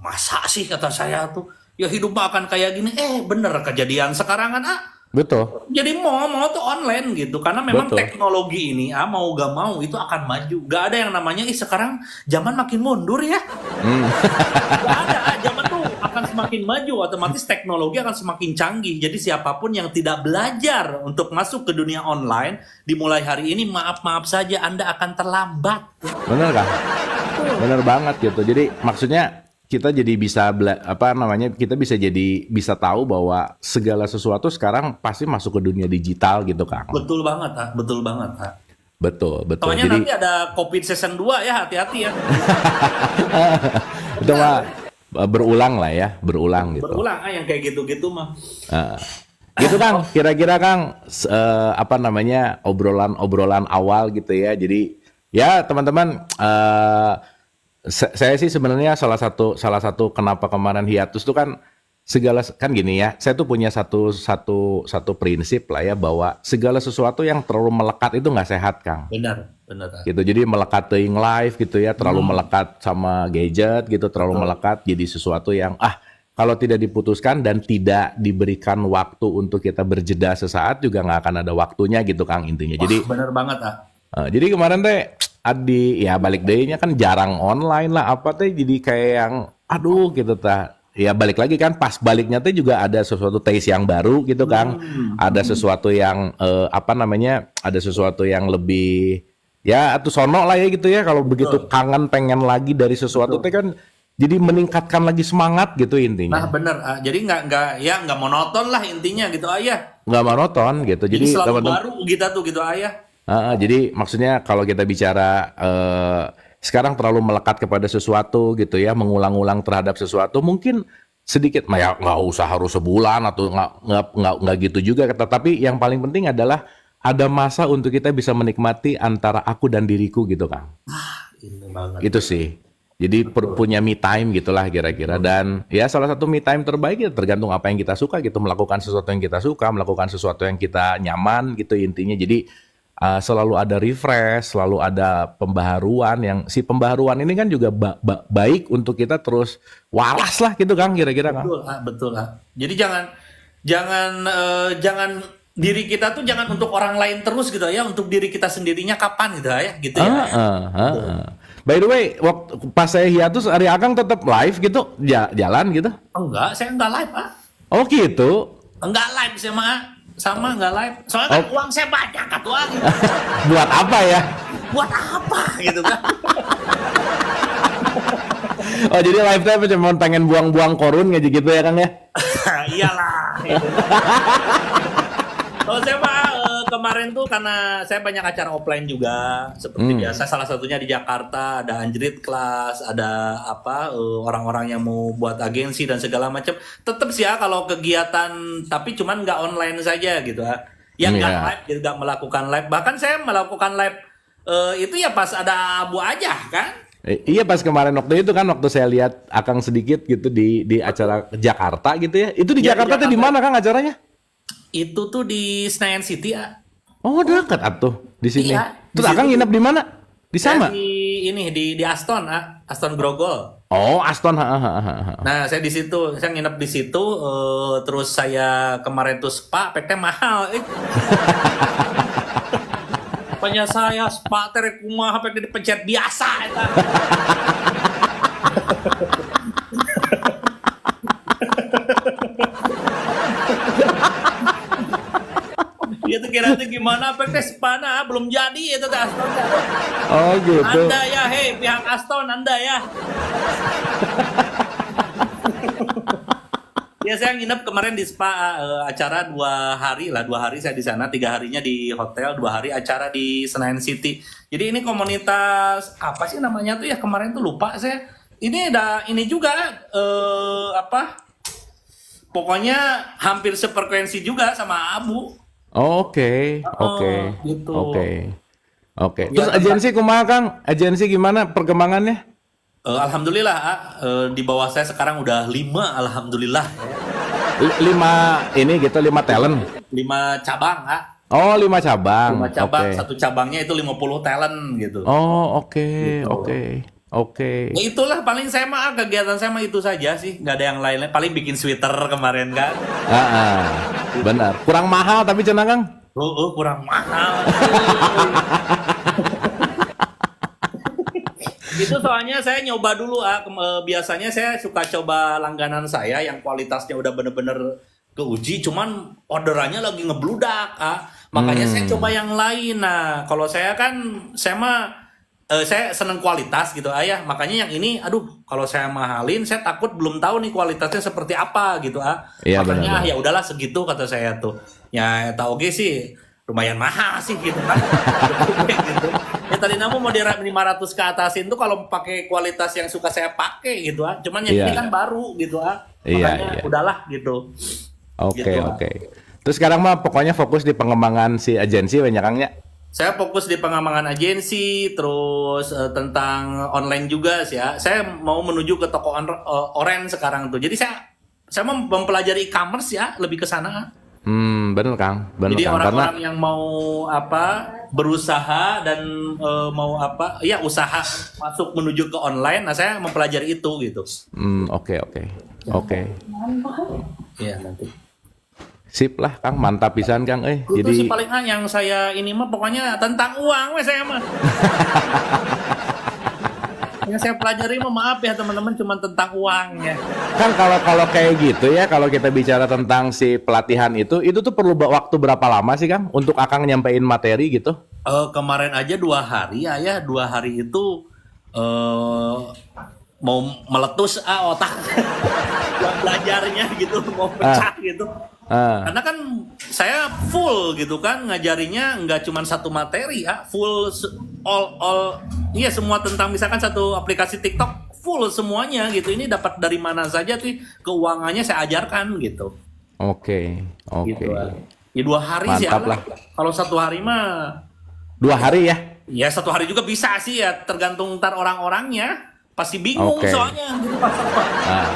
masa sih kata saya tuh, ya hidup mah akan kayak gini. Bener kejadian sekarang kan betul. Jadi mau tuh online gitu, karena memang teknologi ini mau gak mau itu akan maju. Gak ada yang namanya sekarang zaman makin mundur ya. Gak ada, zaman tuh akan semakin maju, otomatis teknologi akan semakin canggih. Jadi siapapun yang tidak belajar untuk masuk ke dunia online dimulai hari ini, maaf saja Anda akan terlambat. Bener kan? Bener banget gitu. Jadi maksudnya kita jadi bisa tahu bahwa segala sesuatu sekarang pasti masuk ke dunia digital gitu Kang. Betul banget. Betul. Soalnya jadi nanti ada COVID season 2 ya, hati-hati ya. Itu mah berulang gitu. Berulang yang kayak gitu-gitu mah. Gitu Kang, kira-kira Kang obrolan awal gitu ya. Jadi ya teman-teman, saya sih sebenarnya salah satu kenapa kemarin hiatus tuh kan gini ya. Saya tuh punya satu prinsip lah ya, bahwa segala sesuatu yang terlalu melekat itu nggak sehat, Kang. Benar. Gitu. Jadi melekat teuing live gitu ya, terlalu melekat sama gadget gitu, terlalu melekat jadi sesuatu yang kalau tidak diputuskan dan tidak diberikan waktu untuk kita berjeda sesaat juga nggak akan ada waktunya gitu, Kang, intinya. Jadi benar banget jadi kemarin teh balik daynya kan jarang online lah jadi kayak yang gitu ya, balik lagi kan pas baliknya teh juga ada sesuatu taste yang baru gitu Kang, ada sesuatu yang ada sesuatu yang lebih ya atau sono lah ya gitu ya, kalau begitu kangen pengen lagi dari sesuatu teh kan jadi meningkatkan lagi semangat gitu intinya. Bener, jadi nggak monoton lah intinya gitu ayah. Nggak monoton gitu, jadi selalu baru gitu ayah. Jadi maksudnya kalau kita bicara sekarang terlalu melekat kepada sesuatu gitu ya, mengulang-ulang terhadap sesuatu, mungkin sedikit, ya nggak usah harus sebulan atau nggak gitu juga. Tapi yang paling penting adalah ada masa untuk kita bisa menikmati antara aku dan diriku gitu, Kang. Ini banget. Itu sih. Jadi punya me time gitulah kira-kira. Dan ya salah satu me time terbaik ya tergantung apa yang kita suka gitu. Melakukan sesuatu yang kita suka, melakukan sesuatu yang kita nyaman gitu intinya. Jadi selalu ada refresh, selalu ada pembaharuan. Yang si pembaharuan ini kan juga baik untuk kita terus waras lah gitu, Kang, kira-kira, Kang. Betul. Jadi jangan diri kita tuh jangan untuk orang lain terus gitu ya, untuk diri kita sendirinya kapan gitu ya, gitu ya. By the way, waktu pas saya hiatus, Ari Akang tetap live gitu, jalan gitu? Enggak, saya enggak live, Pak. Oh gitu? Enggak live sama enggak live. Soalnya kan uang saya banyak kan uang. Buat apa ya? Buat apa gitu kan? Oh jadi live time cuma pengen buang-buang korun aja gitu ya, Kang ya? Iyalah. Gitu. Kalau saya Pak kemarin tuh karena saya banyak acara offline juga seperti biasa, salah satunya di Jakarta ada Anjrit Class, ada orang-orang yang mau buat agensi dan segala macam. Tetap sih ya kalau kegiatan tapi cuman nggak online saja gitu ya. Yang nggak live juga melakukan live. Bahkan saya melakukan live itu ya pas ada Abu aja kan. Iya pas kemarin waktu itu kan waktu saya lihat Akang sedikit gitu di acara Jakarta gitu ya. Itu di Jakarta tuh di mana, Kang, acaranya? Itu tuh di Senayan City ya. Oh dekat atuh di sini. Iya, Terus Akang nginep di mana? Di sana? Di Aston, Aston Grogol. Oh Aston. Nah saya di situ, saya nginep di situ. Terus saya kemarin tuh spa, peknya mahal. Pokoknya saya spa terek kumaha peknya dipencet biasa. Itu kira-kira gimana peknya spana belum jadi itu Aston. Oh gitu. Anda ya, hei pihak Aston Anda ya. Ya saya nginep kemarin di spa acara 2 hari lah, 2 hari saya di sana, 3 harinya di hotel, 2 hari acara di Senayan City. Jadi ini komunitas apa sih namanya tuh ya kemarin tuh lupa saya. Ini ada ini juga pokoknya hampir sefrekuensi juga sama Abu. Oke. Gitu. Oke. Terus agensi kumaha, Kang? Agensi gimana perkembangannya? Alhamdulillah, di bawah saya sekarang udah 5, alhamdulillah. 5 ini gitu, 5 talent. 5 cabang, Oh, 5 cabang. 5 cabang, Okay. satu cabangnya itu 50 talent gitu. Oh, oke. Gitu. Oke. Ya itulah paling saya mah kegiatan saya mah itu saja sih, nggak ada yang lain. Paling bikin sweater kemarin kan. Benar. Kurang mahal tapi cenah, Kang. Kurang mahal. Itu soalnya saya nyoba dulu, biasanya saya suka coba langganan saya yang kualitasnya udah bener-bener keuji, cuman orderannya lagi ngebludak, makanya saya coba yang lain. Nah, kalau saya mah saya seneng kualitas gitu, ya. Makanya yang ini, aduh, kalau saya mahalin, saya takut belum tahu nih kualitasnya seperti apa gitu, Iya, makanya benar. ya udahlah segitu kata saya tuh. Ya, tahu oke sih, lumayan mahal sih gitu kan. Gitu. Ya tadi namu mau di 500 ke atasin tuh kalau pakai kualitas yang suka saya pakai gitu, cuman yang ini kan baru gitu, makanya udahlah gitu. Oke. Terus sekarang mah pokoknya fokus di pengembangan si agensi banyak, Kangnya. Saya fokus di pengembangan agensi, terus tentang online juga sih ya. Saya mau menuju ke toko oren sekarang tuh. Jadi saya mau mempelajari e-commerce ya, lebih ke sana. Bener, Kang. Bener, Jadi Kang. orang-orang yang mau berusaha dan mau usaha masuk menuju ke online. Nah saya mempelajari itu gitu. Oke. Iya nanti. Sip lah, Kang. Mantap pisan, Kang. Itu Jadi sih paling yang saya ini mah pokoknya tentang uang saya mah. Yang saya pelajari mah maaf ya teman-teman cuma tentang uang ya. kan kalau kayak gitu ya, kalau kita bicara tentang si pelatihan itu tuh perlu waktu berapa lama sih, Kang, untuk Akang nyampein materi gitu? Kemarin aja 2 hari ya, 2 hari itu mau meletus otak belajarnya gitu, mau pecah gitu. Karena kan saya full gitu kan ngajarinya, nggak cuma satu materi full semua tentang misalkan satu aplikasi TikTok full semuanya gitu. Ini dapat dari mana saja tuh keuangannya saya ajarkan gitu. Oke, Gitu. oke. Ya 2 hari sih. Mantap lah. Kalau 1 hari mah 2 hari ya? ya 1 hari juga bisa sih ya, tergantung ntar orang-orangnya. Pasti bingung Oke. soalnya gitu pas Nah,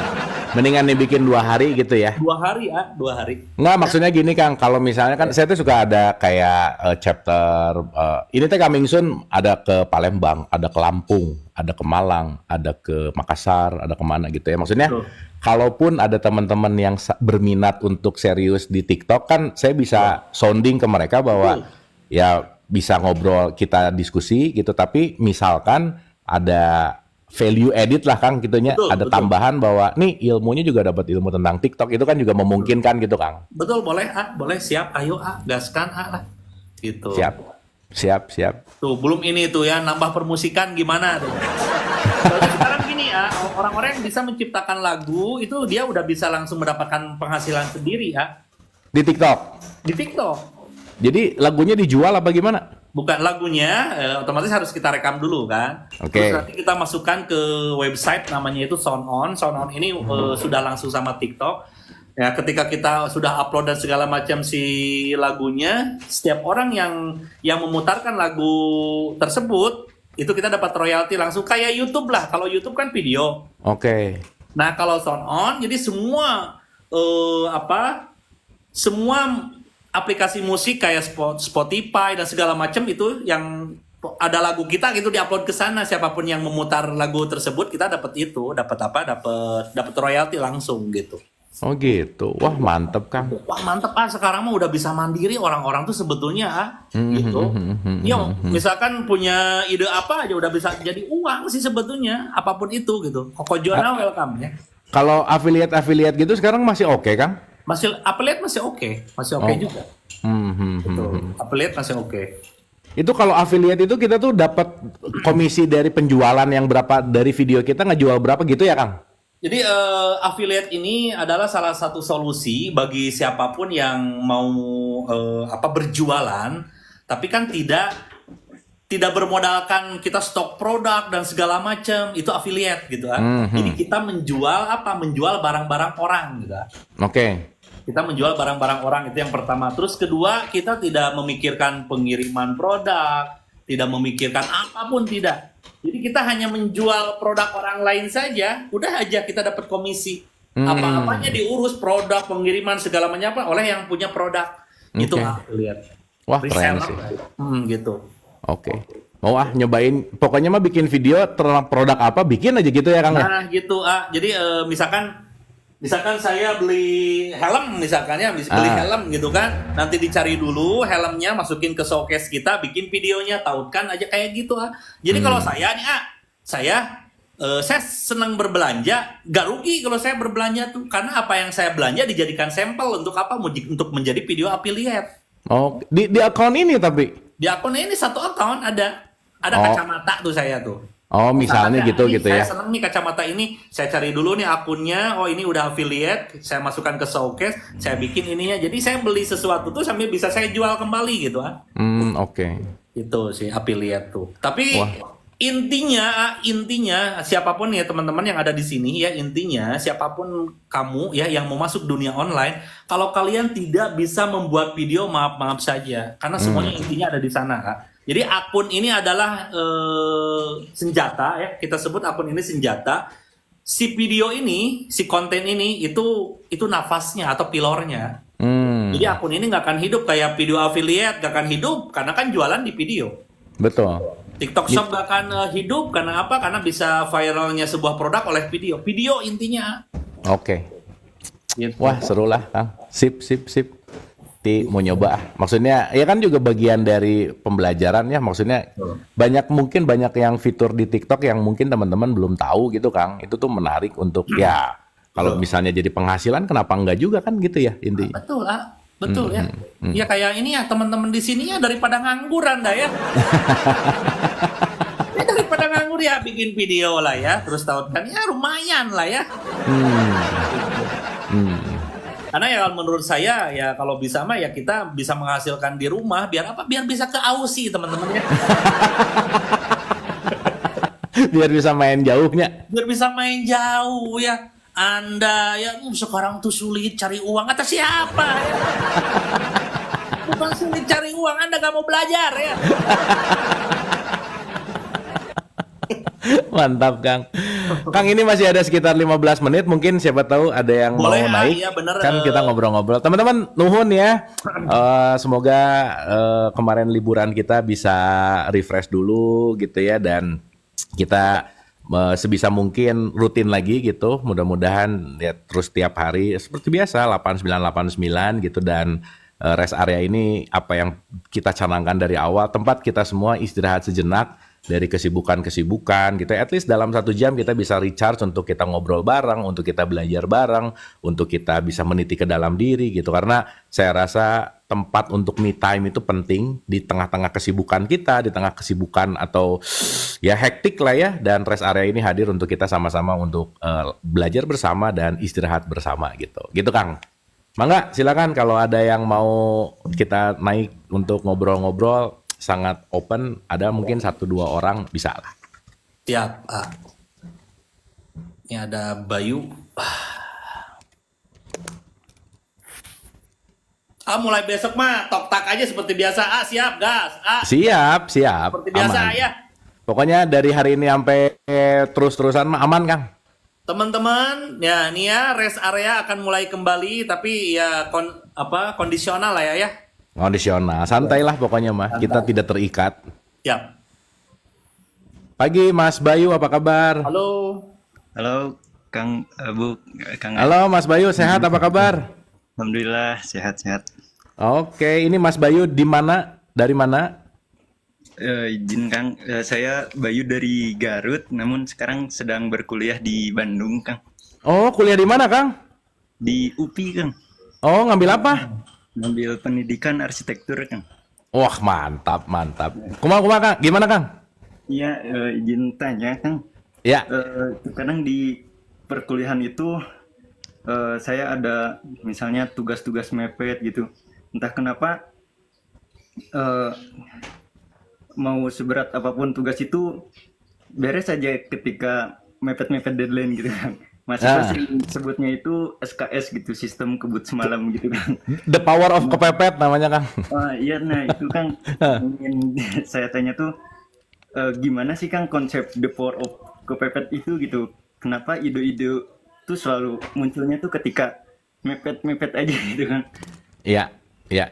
mendingan dibikin 2 hari gitu ya? 2 hari ya, 2 hari. Nggak, maksudnya gini Kang, kalau misalnya kan saya tuh suka ada kayak chapter, ini teh coming soon ada ke Palembang, ada ke Lampung, ada ke Malang, ada ke Makassar, ada kemana gitu ya. Maksudnya, Betul. kalaupun ada teman-teman yang berminat untuk serius di TikTok kan, saya bisa sounding ke mereka bahwa ya bisa ngobrol, kita diskusi gitu, tapi misalkan ada value edit lah Kang gitunya, Betul, ada betul. tambahan bahwa nih ilmunya juga dapat ilmu tentang TikTok, itu kan juga memungkinkan gitu Kang. Betul, boleh boleh, siap, ayo gaskan lah. Gitu. Siap, siap, siap. Tuh, belum ini tuh ya, nambah permusikan gimana tuh. Soalnya sekarang gini ya, orang-orang yang bisa menciptakan lagu itu dia udah bisa langsung mendapatkan penghasilan sendiri ya Di TikTok. di TikTok. Jadi lagunya dijual apa gimana? Bukan lagunya, otomatis harus kita rekam dulu kan. Oke. Terus nanti kita masukkan ke website namanya itu Sound On. Sound On ini sudah langsung sama TikTok. Ya, ketika kita sudah upload dan segala macam si lagunya, setiap orang yang memutarkan lagu tersebut itu kita dapat royalti langsung kayak YouTube lah. Kalau YouTube kan video. Oke. Nah, kalau Sound On jadi semua semua aplikasi musik kayak Spotify dan segala macam itu yang ada lagu kita gitu diupload ke sana, siapapun yang memutar lagu tersebut kita dapat itu, dapat royalti langsung gitu. Oh gitu. Wah mantep Kang. Wah mantep sekarang mah udah bisa mandiri orang-orang tuh sebetulnya gitu. Ya misalkan punya ide apa aja udah bisa jadi uang sih sebetulnya, apapun itu gitu. Kokojona welcome ya. Kalau affiliate gitu sekarang masih oke Kang? Masih affiliate masih oke juga. Gitu. Affiliate masih oke. Itu kalau affiliate itu kita tuh dapat komisi dari penjualan yang berapa dari video kita ngejual berapa gitu ya Kang? Jadi affiliate ini adalah salah satu solusi bagi siapapun yang mau berjualan, tapi kan tidak bermodalkan kita stok produk dan segala macam, itu affiliate gitu kan. Jadi kita menjual barang-barang orang gitu. Oke. Kita menjual barang-barang orang, itu yang pertama. Terus kedua, kita tidak memikirkan pengiriman produk, tidak memikirkan apapun, tidak. Jadi kita hanya menjual produk orang lain saja, udah aja kita dapat komisi. Apa-apanya diurus, produk, pengiriman, segala macam oleh yang punya produk. Itu affiliate. Wah keren sih. Gitu. Oke. Mau nyobain, pokoknya mah bikin video tentang produk apa, bikin aja gitu ya Kang ya? Nah gitu, jadi misalkan saya beli helm misalkan ya, beli helm gitu kan, nanti dicari dulu helmnya, masukin ke showcase kita, bikin videonya, tautkan aja kayak gitu Jadi kalau saya nih saya senang berbelanja, gak rugi kalau saya berbelanja tuh, karena apa yang saya belanja dijadikan sampel untuk apa? Untuk menjadi video affiliate. Oh, di akun ini tapi? Di akun ini satu akun ada kacamata tuh saya tuh. Oh, misalnya gitu ya. Saya seneng nih kacamata ini, saya cari dulu nih akunnya, oh ini udah affiliate, saya masukkan ke showcase, saya bikin ininya, jadi saya beli sesuatu tuh sambil bisa saya jual kembali gitu Oke. Itu sih affiliate tuh. Tapi intinya siapapun ya teman-teman yang ada di sini ya, intinya siapapun kamu ya yang mau masuk dunia online, kalau kalian tidak bisa membuat video, maaf saja, karena semuanya intinya ada di sana Jadi akun ini adalah senjata ya, kita sebut akun ini senjata. Si video ini, si konten ini itu nafasnya atau pilornya. Jadi akun ini nggak akan hidup kayak video affiliate, nggak akan hidup karena kan jualan di video. Betul. TikTok Shop nggak akan hidup karena apa? Karena bisa viralnya sebuah produk oleh video. Video intinya. Oke. Gitu. Wah seru lah Kang. Sip. Mau nyoba. Maksudnya ya kan juga bagian dari pembelajaran ya. Maksudnya mungkin banyak yang fitur di TikTok yang mungkin teman-teman belum tahu gitu Kang. Itu tuh menarik untuk ya kalau misalnya jadi penghasilan kenapa enggak juga kan gitu ya intinya. Betul ya. Ya kayak ini ya teman-teman di sini ya daripada nganggur Anda ya. Ya daripada nganggur ya bikin video lah ya. Terus tahu kan ya lumayan lah ya. Karena ya menurut saya ya kalau bisa mah ya kita bisa menghasilkan di rumah biar apa? Biar bisa ke Aussie teman-temannya. Biar bisa main jauhnya. Biar bisa main jauh ya. Anda ya sekarang tuh sulit cari uang. Kata siapa ya? Bukan sulit cari uang, Anda gak mau belajar ya. Mantap Kang. Kang ini masih ada sekitar 15 menit, mungkin siapa tahu ada yang Boleh, mau naik. iya bener. Kan kita ngobrol-ngobrol. Teman-teman nuhun ya. Semoga kemarin liburan kita bisa refresh dulu gitu ya, dan kita sebisa mungkin rutin lagi gitu. Mudah-mudahan ya terus tiap hari seperti biasa 8989 gitu, dan rest area ini apa yang kita canangkan dari awal, tempat kita semua istirahat sejenak dari kesibukan-kesibukan gitu. At least dalam 1 jam kita bisa recharge untuk kita ngobrol bareng, untuk kita belajar bareng, untuk kita bisa meniti ke dalam diri gitu. Karena saya rasa tempat untuk me time itu penting di tengah-tengah kesibukan kita, di tengah kesibukan atau ya hektik lah ya. Dan rest area ini hadir untuk kita sama-sama untuk belajar bersama dan istirahat bersama gitu. Gitu Kang. Mangga silakan kalau ada yang mau kita naik untuk ngobrol-ngobrol, sangat open, ada mungkin 1-2 orang bisa lah. Siap. Ini ada Bayu. Mulai besok mah tok tak aja seperti biasa. Siap gas. Siap. Seperti biasa aman. ya. Pokoknya dari hari ini sampai terus-terusan mah aman Kang. Teman-teman, ya ini ya rest area akan mulai kembali, tapi ya kondisional lah ya. Kondisional, santai lah pokoknya mah. Santai. Kita tidak terikat. Siap. Pagi Mas Bayu, apa kabar? Halo. Halo Kang Kang. Halo Mas Bayu, sehat apa kabar? Alhamdulillah sehat-sehat. Oke, ini Mas Bayu di mana? Dari mana? Izin Kang, saya Bayu dari Garut, namun sekarang sedang berkuliah di Bandung Kang. Oh, kuliah di mana Kang? Di UPI Kang. Oh, ngambil apa? Ngambil pendidikan arsitektur Kang. Wah, mantap. Kumaha Kang? Gimana Kang? Iya, izin tanya Kang. Ya. Kadang di perkuliahan itu saya ada misalnya tugas-tugas mepet gitu. Entah kenapa mau seberat apapun tugas itu beres saja ketika mepet-mepet deadline gitu kan. Mahasiswa sering sebutnya itu SKS gitu, sistem kebut semalam gitu kan. The power of kepepet namanya Kang. Iya, nah itu Kang ingin saya tanya tuh gimana sih Kang konsep the power of kepepet itu gitu. Kenapa ide-ide tuh selalu munculnya tuh ketika mepet-mepet aja gitu kan. Iya. Ya.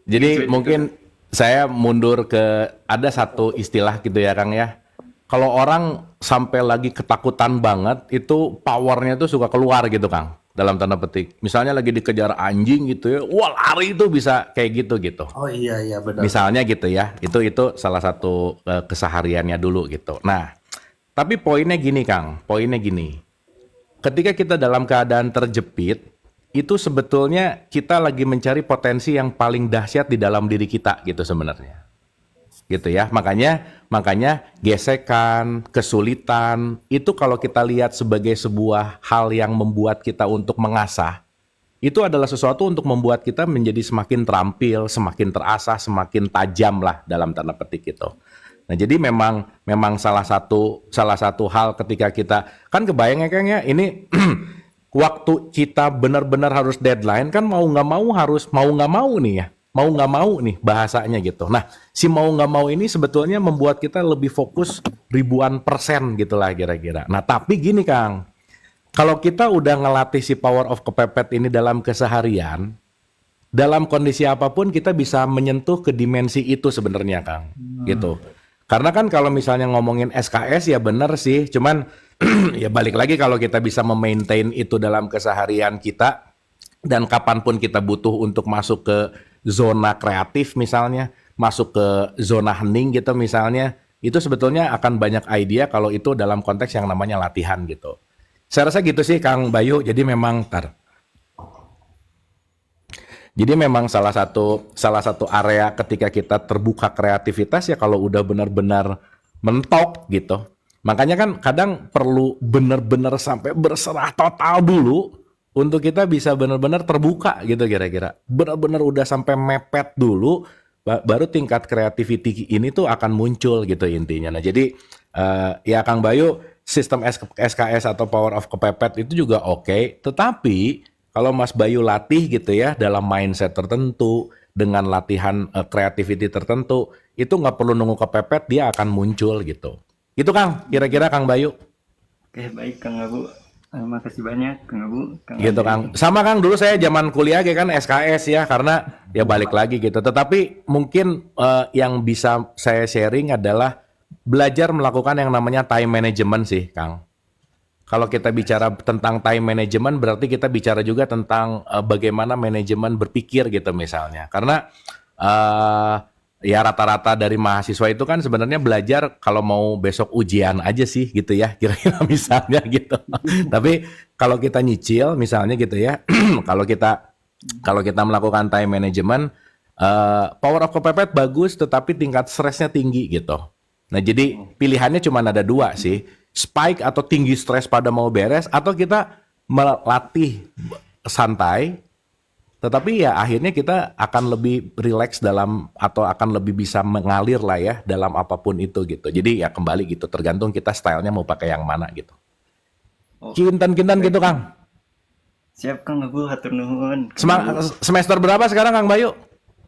Jadi Gitu, mungkin saya mundur ke ada satu istilah gitu ya Kang ya. Kalau orang sampai lagi ketakutan banget, itu powernya tuh suka keluar gitu Kang, dalam tanda petik. Misalnya lagi dikejar anjing gitu ya, wah lari itu bisa kayak gitu. Oh iya benar. Misalnya gitu ya, itu salah satu kesehariannya dulu gitu. Nah, tapi poinnya gini Kang, ketika kita dalam keadaan terjepit, itu sebetulnya kita lagi mencari potensi yang paling dahsyat di dalam diri kita gitu sebenarnya. Gitu ya, makanya gesekan, kesulitan itu kalau kita lihat sebagai sebuah hal yang membuat kita untuk mengasah, itu adalah sesuatu untuk membuat kita menjadi semakin terampil, semakin terasah, semakin tajam lah dalam tanda petik itu. Nah jadi memang salah satu hal ketika kita kan kebayang ya Kang ya, ini waktu kita benar-benar harus deadline kan mau nggak mau nih bahasanya gitu. Nah, si mau nggak mau ini sebetulnya membuat kita lebih fokus ribuan persen gitulah kira-kira. Nah, tapi gini Kang, kalau kita udah ngelatih si power of kepepet ini dalam keseharian, dalam kondisi apapun kita bisa menyentuh ke dimensi itu sebenarnya Kang, gitu. Karena kan kalau misalnya ngomongin SKS ya benar sih, cuman ya balik lagi kalau kita bisa memaintain itu dalam keseharian kita dan kapanpun kita butuh untuk masuk ke zona kreatif misalnya, masuk ke zona hening gitu misalnya, itu sebetulnya akan banyak ide kalau itu dalam konteks yang namanya latihan gitu. Saya rasa gitu sih Kang Bayu, jadi memang salah satu area ketika kita terbuka kreativitas ya kalau udah benar-benar mentok gitu. Makanya kan kadang perlu benar-benar sampai berserah total dulu untuk kita bisa benar-benar terbuka gitu kira-kira. Benar-benar udah sampai mepet dulu, baru tingkat creativity ini tuh akan muncul gitu intinya. Nah jadi Ya Kang Bayu, sistem SKS atau Power of Kepepet itu juga oke, tetapi kalau Mas Bayu latih gitu ya dalam mindset tertentu, dengan latihan creativity tertentu, itu nggak perlu nunggu kepepet, dia akan muncul gitu. Itu Kang, kira-kira Kang Bayu. Oke, baik Kang Abu. Makasih banyak Kang Abu. Gitu Kang. Sama Kang, dulu saya zaman kuliah kan SKS ya, karena ya balik lagi gitu. Tetapi mungkin yang bisa saya sharing adalah belajar melakukan yang namanya time management sih Kang. Kalau kita bicara tentang time management, berarti kita bicara juga tentang bagaimana manajemen berpikir gitu misalnya. Karena ya rata-rata dari mahasiswa itu kan sebenarnya belajar kalau mau besok ujian aja sih gitu ya, kira-kira misalnya gitu. Tapi kalau kita nyicil misalnya gitu ya, kalau kita melakukan time management, power of kepepet bagus, tetapi tingkat stresnya tinggi gitu. Nah jadi pilihannya cuma ada dua sih, spike atau tinggi stres pada mau beres, atau kita melatih santai, tetapi ya akhirnya kita akan lebih rileks dalam, atau akan lebih bisa mengalir lah ya dalam apapun itu gitu. Jadi ya kembali gitu, tergantung kita stylenya mau pakai yang mana gitu. Kinten-kinten gitu Kang. Siap Kang Abu, hatur nuhun. Semester berapa sekarang Kang Bayu?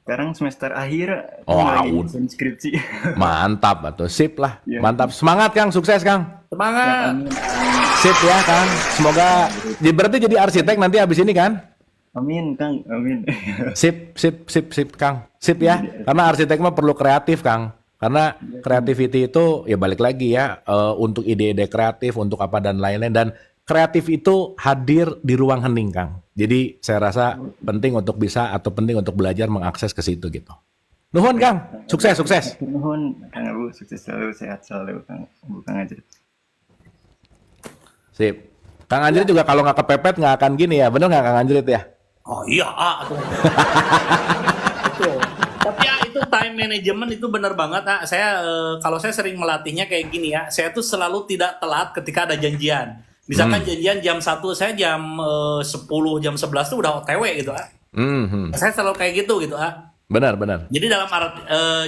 Sekarang semester akhir. Oh, lagi nyusun skripsi. Mantap atau sip lah. Ya. Mantap. Semangat Kang, sukses Kang. Semangat. Sip ya Kang. Semoga berarti jadi arsitek nanti habis ini kan? Amin Kang, amin. Sip Kang. Sip ya. Karena arsitek mah perlu kreatif Kang. Karena creativity itu ya balik lagi ya, untuk ide-ide kreatif, untuk apa dan lain-lain, dan kreatif itu hadir di ruang hening Kang. Jadi saya rasa penting untuk bisa, atau penting untuk belajar mengakses ke situ gitu. Nuhun Kang, sukses. Nuhun Kang Abu, sukses selalu, sehat selalu Kang Abu, Kang Ajrit. Sip. Kang Anjrit juga kalau nggak kepepet nggak akan gini ya, bener nggak Kang Anjrit ya? Oh iya, betul. Tapi ya itu time management itu benar banget. Saya kalau saya sering melatihnya kayak gini ya. Saya tuh selalu tidak telat ketika ada janjian. Misalkan janjian jam 1, saya jam 10, jam 11 tuh udah OTW gitu. Saya selalu kayak gitu. Benar. Jadi dalam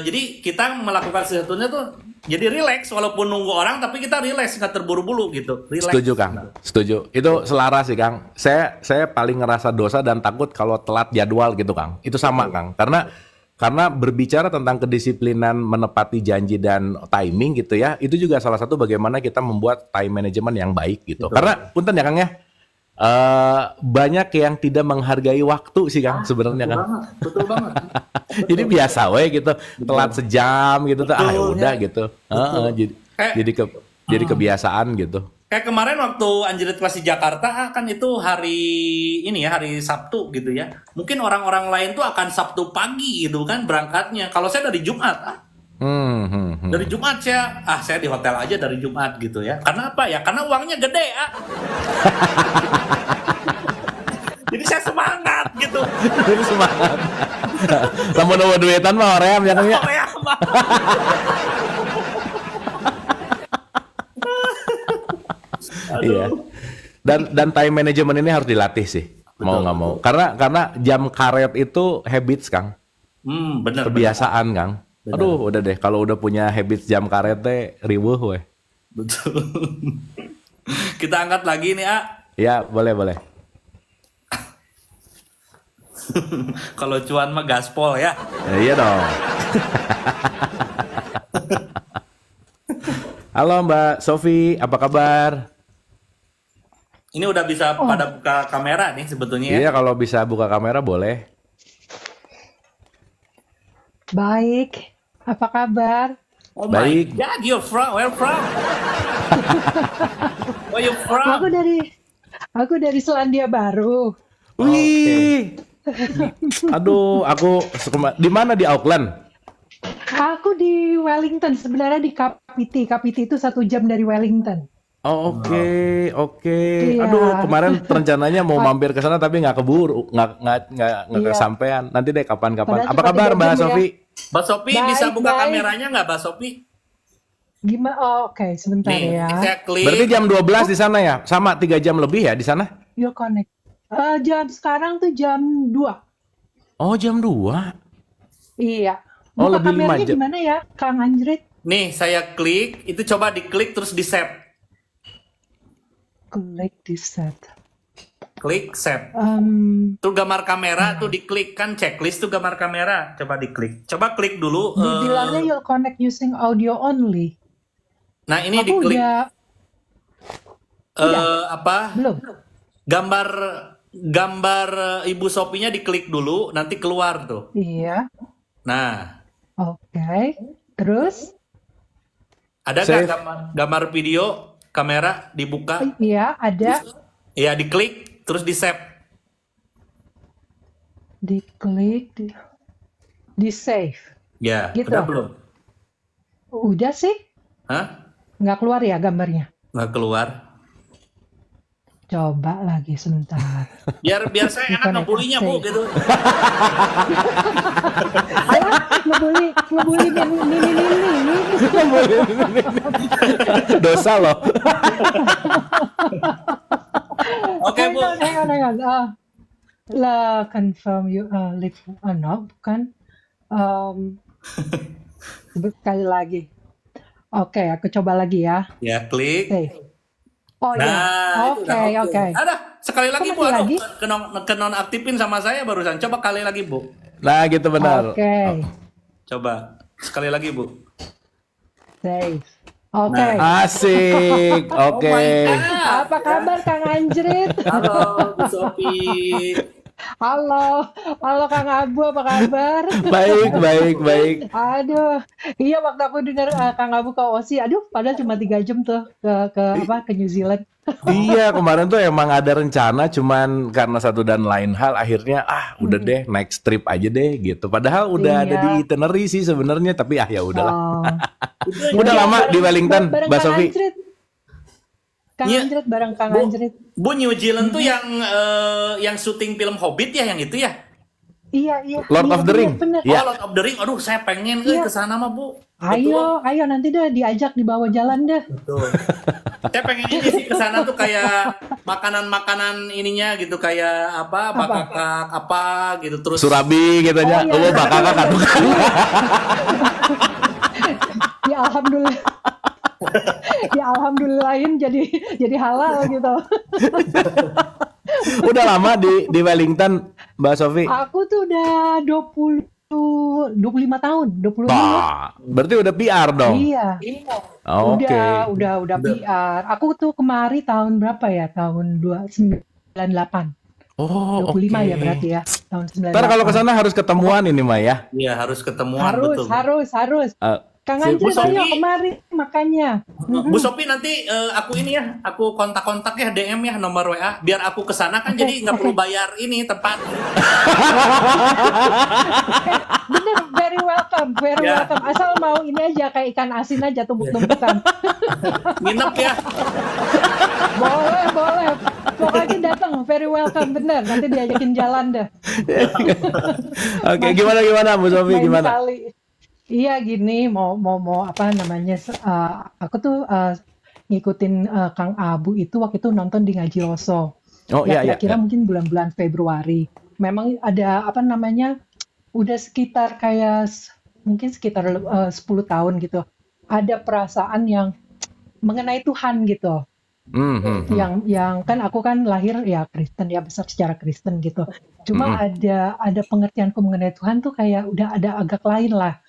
jadi kita melakukan sesuatunya tuh jadi relax, walaupun nunggu orang, tapi kita relax, nggak terburu-buru gitu. Relax. Setuju Kang, setuju. Itu selaras sih Kang. Saya paling ngerasa dosa dan takut kalau telat jadwal gitu Kang. Itu sama Kang. Karena berbicara tentang kedisiplinan menepati janji dan timing gitu ya, itu juga salah satu bagaimana kita membuat time management yang baik gitu. Betul. Karena punten ya Kang ya, banyak yang tidak menghargai waktu sih Kang sebenarnya Kang. Betul banget. Jadi biasa we gitu, telat sejam gitu tuh, udah gitu. Jadi kebiasaan gitu. Kayak kemarin waktu Anjrit pas di Jakarta kan itu hari Sabtu gitu ya. Mungkin orang-orang lain tuh akan Sabtu pagi gitu kan berangkatnya. Kalau saya dari Jumat. Dari Jumat saya di hotel aja dari Jumat gitu ya. Karena apa ya? Karena uangnya gede Jadi saya semangat gitu. Jadi semangat. Lamun eueuh duitan mah hoream ya Kang ya. Iya. Dan time management ini harus dilatih sih. Mau nggak mau. Karena jam karet itu habits Kang. Bener. Kebiasaan Kang. Aduh, udah deh kalau udah punya habits jam karet teh riweuh we. Betul. Kita angkat lagi nih, Ya, boleh. Kalau cuan mah gaspol ya. Iya dong. Halo Mbak Sofi, apa kabar? Ini udah bisa pada buka kamera nih sebetulnya ya. Iya, kalau bisa buka kamera boleh. Baik, apa kabar? Oh Baik. my God, where from? Where you from? Aku dari Selandia Baru. Wih. Aduh, aku di mana, di Auckland? Aku di Wellington, sebenarnya di Kapiti. Kapiti itu 1 jam dari Wellington. Oh, oke. Iya. Aduh, kemarin rencananya mau mampir ke sana tapi nggak keburu, nggak kesampaian. Nanti deh kapan-kapan. Padahal Apa kabar Mbak Sofi? Mbak Sofi bisa buka kameranya nggak, Mbak Sofi? Gimana? Oh, oke, sebentar Nih, ya. saya klik. Berarti jam 12 di sana ya? Sama 3 jam lebih ya di sana? Yo connect. Sekarang tuh jam 2. Oh, jam 2. Iya. Oh, Buka lebih 5 kameranya jam. gimana ya, Kang Anjrit? Nih saya klik, itu coba diklik terus di save. Klik di set. Klik save. Em, Tuh gambar kamera tuh diklik, kan checklist tuh gambar kamera. Coba diklik. Coba klik dulu. dibilangnya you'll connect using audio only. Nah ini Aku diklik udah apa? belum. Gambar gambar Ibu Sopinya diklik dulu, nanti keluar tuh. Iya. Nah, Oke. Terus? ada Save. nggak gambar video kamera dibuka? Iya, ada. Ya diklik terus di save. Diklik, di save. Ya, Gitu. udah belum? Udah sih? Hah? Nggak keluar ya gambarnya? Nggak keluar. Coba lagi sebentar. Biar saya enak Bukan ngebulinya Bu save. gitu. Alah, ngebully ini. Dosa loh. Oke Bu. Hang on. Lah, confirm you live. No, bukan. Sekali lagi. Oke, aku coba lagi ya. Ya klik. Save. Oh ya. Nah, itu Oke, udah oke. Ada sekali lagi Kok Bu. masih Aduh, lagi? ke nonaktifin sama saya barusan. Coba kali lagi Bu. Nah gitu benar. Oke. Coba sekali lagi Bu. Save. Oke. Nah. Asik. Oh Oke. my God. Apa kabar Kang Anjrit? Halo Bu Sopi. Halo Kang Abu, apa kabar? Baik. Aduh, iya waktu aku dengar Kang Abu ke Aussie, aduh, padahal cuma 3 jam tuh ke New Zealand. Iya, kemarin tuh emang ada rencana, cuman karena satu dan lain hal akhirnya udah deh next trip aja deh gitu. Padahal udah ada Iya. di itinerary sih sebenarnya, tapi ya udahlah. Oh. Udah lama di Wellington, bareng Mbak Kang Sofi. Anjrit. Kang Iya. Anjrit bareng Kang Bu, Anjrit. Bu New Zealand tuh yang syuting film Hobbit ya, yang itu ya? Iya. Lord iya, of the Ring. bener. Iya. Oh, Lord of the Ring. Aduh, saya pengen Iya. ke sana mah, Bu. Ayo nanti deh diajak dibawa jalan deh. Betul. Saya pengen ini sih ke sana tuh kayak makanan-makanan ininya gitu, kayak apa? Bakakak apa gitu terus. Surabi gitu aja. Oh, iya. Oh, bakal kan bukan. Ya alhamdulillah. Ya alhamdulillahin jadi halal gitu. Udah lama di Wellington, Mbak Sofi. Aku tuh udah 25 tahun, 26. Wah, berarti udah PR dong. Iya. Oke. Udah PR. Aku tuh kemari tahun berapa ya? Tahun 98. Oh, 25 oke. ya berarti ya. Tahun 98. Ntar kalau ke sana harus ketemuan ini, Maya. Iya, harus ketemuan betul. harus. Kang Sip. Anjrit Bu Sofi. ayo kemari makanya. Bu Sopi nanti aku ini ya, aku kontak-kontak ya DM ya nomor WA biar aku ke sana kan jadi nggak perlu bayar ini tempat. Bener, very welcome. Ya. Asal mau ini aja kayak ikan asin aja tumbuk-tumbukan. Nginep ya. Boleh. Pokoknya datang, very welcome, bener. Nanti diajakin jalan deh. Oke, gimana Bu Sofi? Main Gimana? kali. Iya gini, mau apa namanya? Aku tuh ngikutin Kang Abu itu waktu itu nonton di Ngaji Roso. Oh Ya iya. kira-kira mungkin bulan-bulan Februari. Memang ada apa namanya? Udah sekitar kayak mungkin sekitar 10 tahun gitu. Ada perasaan yang mengenai Tuhan gitu. Yang kan aku kan lahir ya Kristen ya, besar secara Kristen gitu. Cuma ada pengertianku mengenai Tuhan tuh kayak udah ada agak lain lah.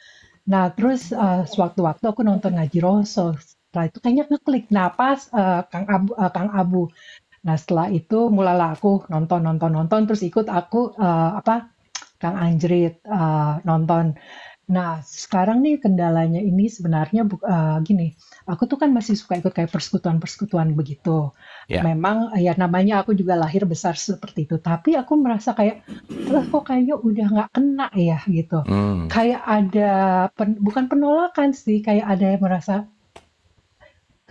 Nah terus sewaktu-waktu aku nonton Ngaji Roso, setelah itu kayaknya ngeklik. Nah pas Kang Abu. Nah setelah itu mulailah aku nonton terus ikut aku Kang Anjrit nonton. Nah sekarang nih kendalanya ini sebenarnya gini. Aku tuh kan masih suka ikut kayak persekutuan begitu. Ya. Memang ya namanya aku juga lahir besar seperti itu. Tapi aku merasa kayak, kok kayaknya udah nggak kena ya gitu. Kayak ada, bukan penolakan sih, kayak ada yang merasa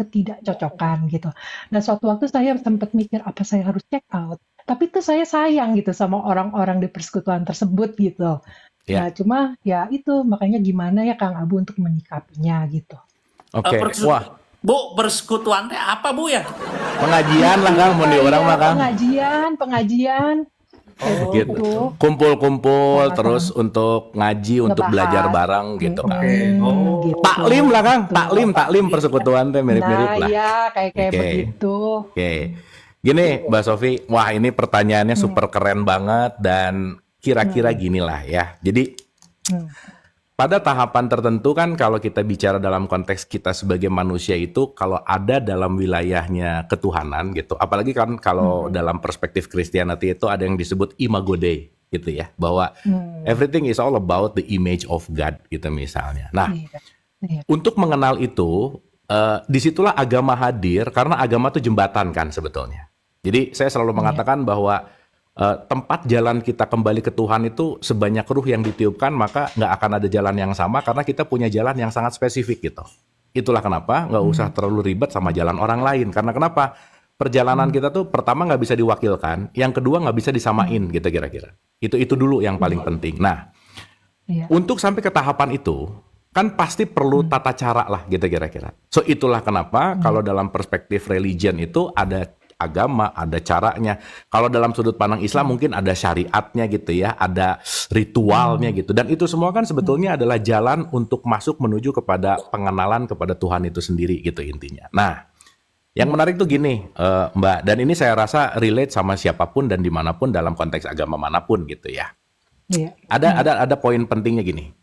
ketidakcocokan gitu. Nah suatu waktu saya sempat mikir apa saya harus check out. Tapi tuh saya sayang gitu sama orang-orang di persekutuan tersebut gitu. Ya. Nah cuma ya itu makanya gimana ya Kang Abu untuk menyikapinya gitu. Oke. Wah, Bu, persekutuan teh apa Bu ya? pengajian lah Kang, mau di orang mah Kang. Pengajian. kayak gitu. begitu. Kumpul-kumpul Sama-sama. terus untuk ngaji, untuk belajar Ngebahas. bareng gitu kan. Gitu. Taklim lah Kang, taklim persekutuan teh mirip-mirip Nah, lah. iya kayak Oke. begitu. Oke. Gini Mbak Sofi, wah ini pertanyaannya super keren banget dan kira-kira ginilah ya. Jadi Hmm. pada tahapan tertentu kan kalau kita bicara dalam konteks kita sebagai manusia itu kalau ada dalam wilayahnya ketuhanan gitu. Apalagi kan kalau dalam perspektif Christianity itu ada yang disebut imago Dei gitu ya. Bahwa everything is all about the image of God gitu misalnya. Nah, Iya. Iya. untuk mengenal itu, disitulah agama hadir karena agama itu jembatan kan sebetulnya. Jadi saya selalu mengatakan bahwa tempat jalan kita kembali ke Tuhan itu sebanyak ruh yang ditiupkan maka nggak akan ada jalan yang sama karena kita punya jalan yang sangat spesifik gitu. Itulah kenapa nggak usah terlalu ribet sama jalan orang lain. Karena kenapa? Perjalanan kita tuh pertama nggak bisa diwakilkan, yang kedua nggak bisa disamain gitu kira-kira. Itu dulu yang paling penting. Nah, Iya. untuk sampai ke tahapan itu, kan pasti perlu tata cara lah gitu kira-kira. So itulah kenapa kalau dalam perspektif religion itu ada agama, ada caranya. Kalau dalam sudut pandang Islam mungkin ada syariatnya gitu ya, ada ritualnya gitu. Dan itu semua kan sebetulnya adalah jalan untuk masuk menuju kepada pengenalan kepada Tuhan itu sendiri gitu intinya. Nah, yang menarik tuh gini, Mbak, dan ini saya rasa relate sama siapapun dan dimanapun dalam konteks agama manapun gitu ya. Iya. Ada poin pentingnya gini.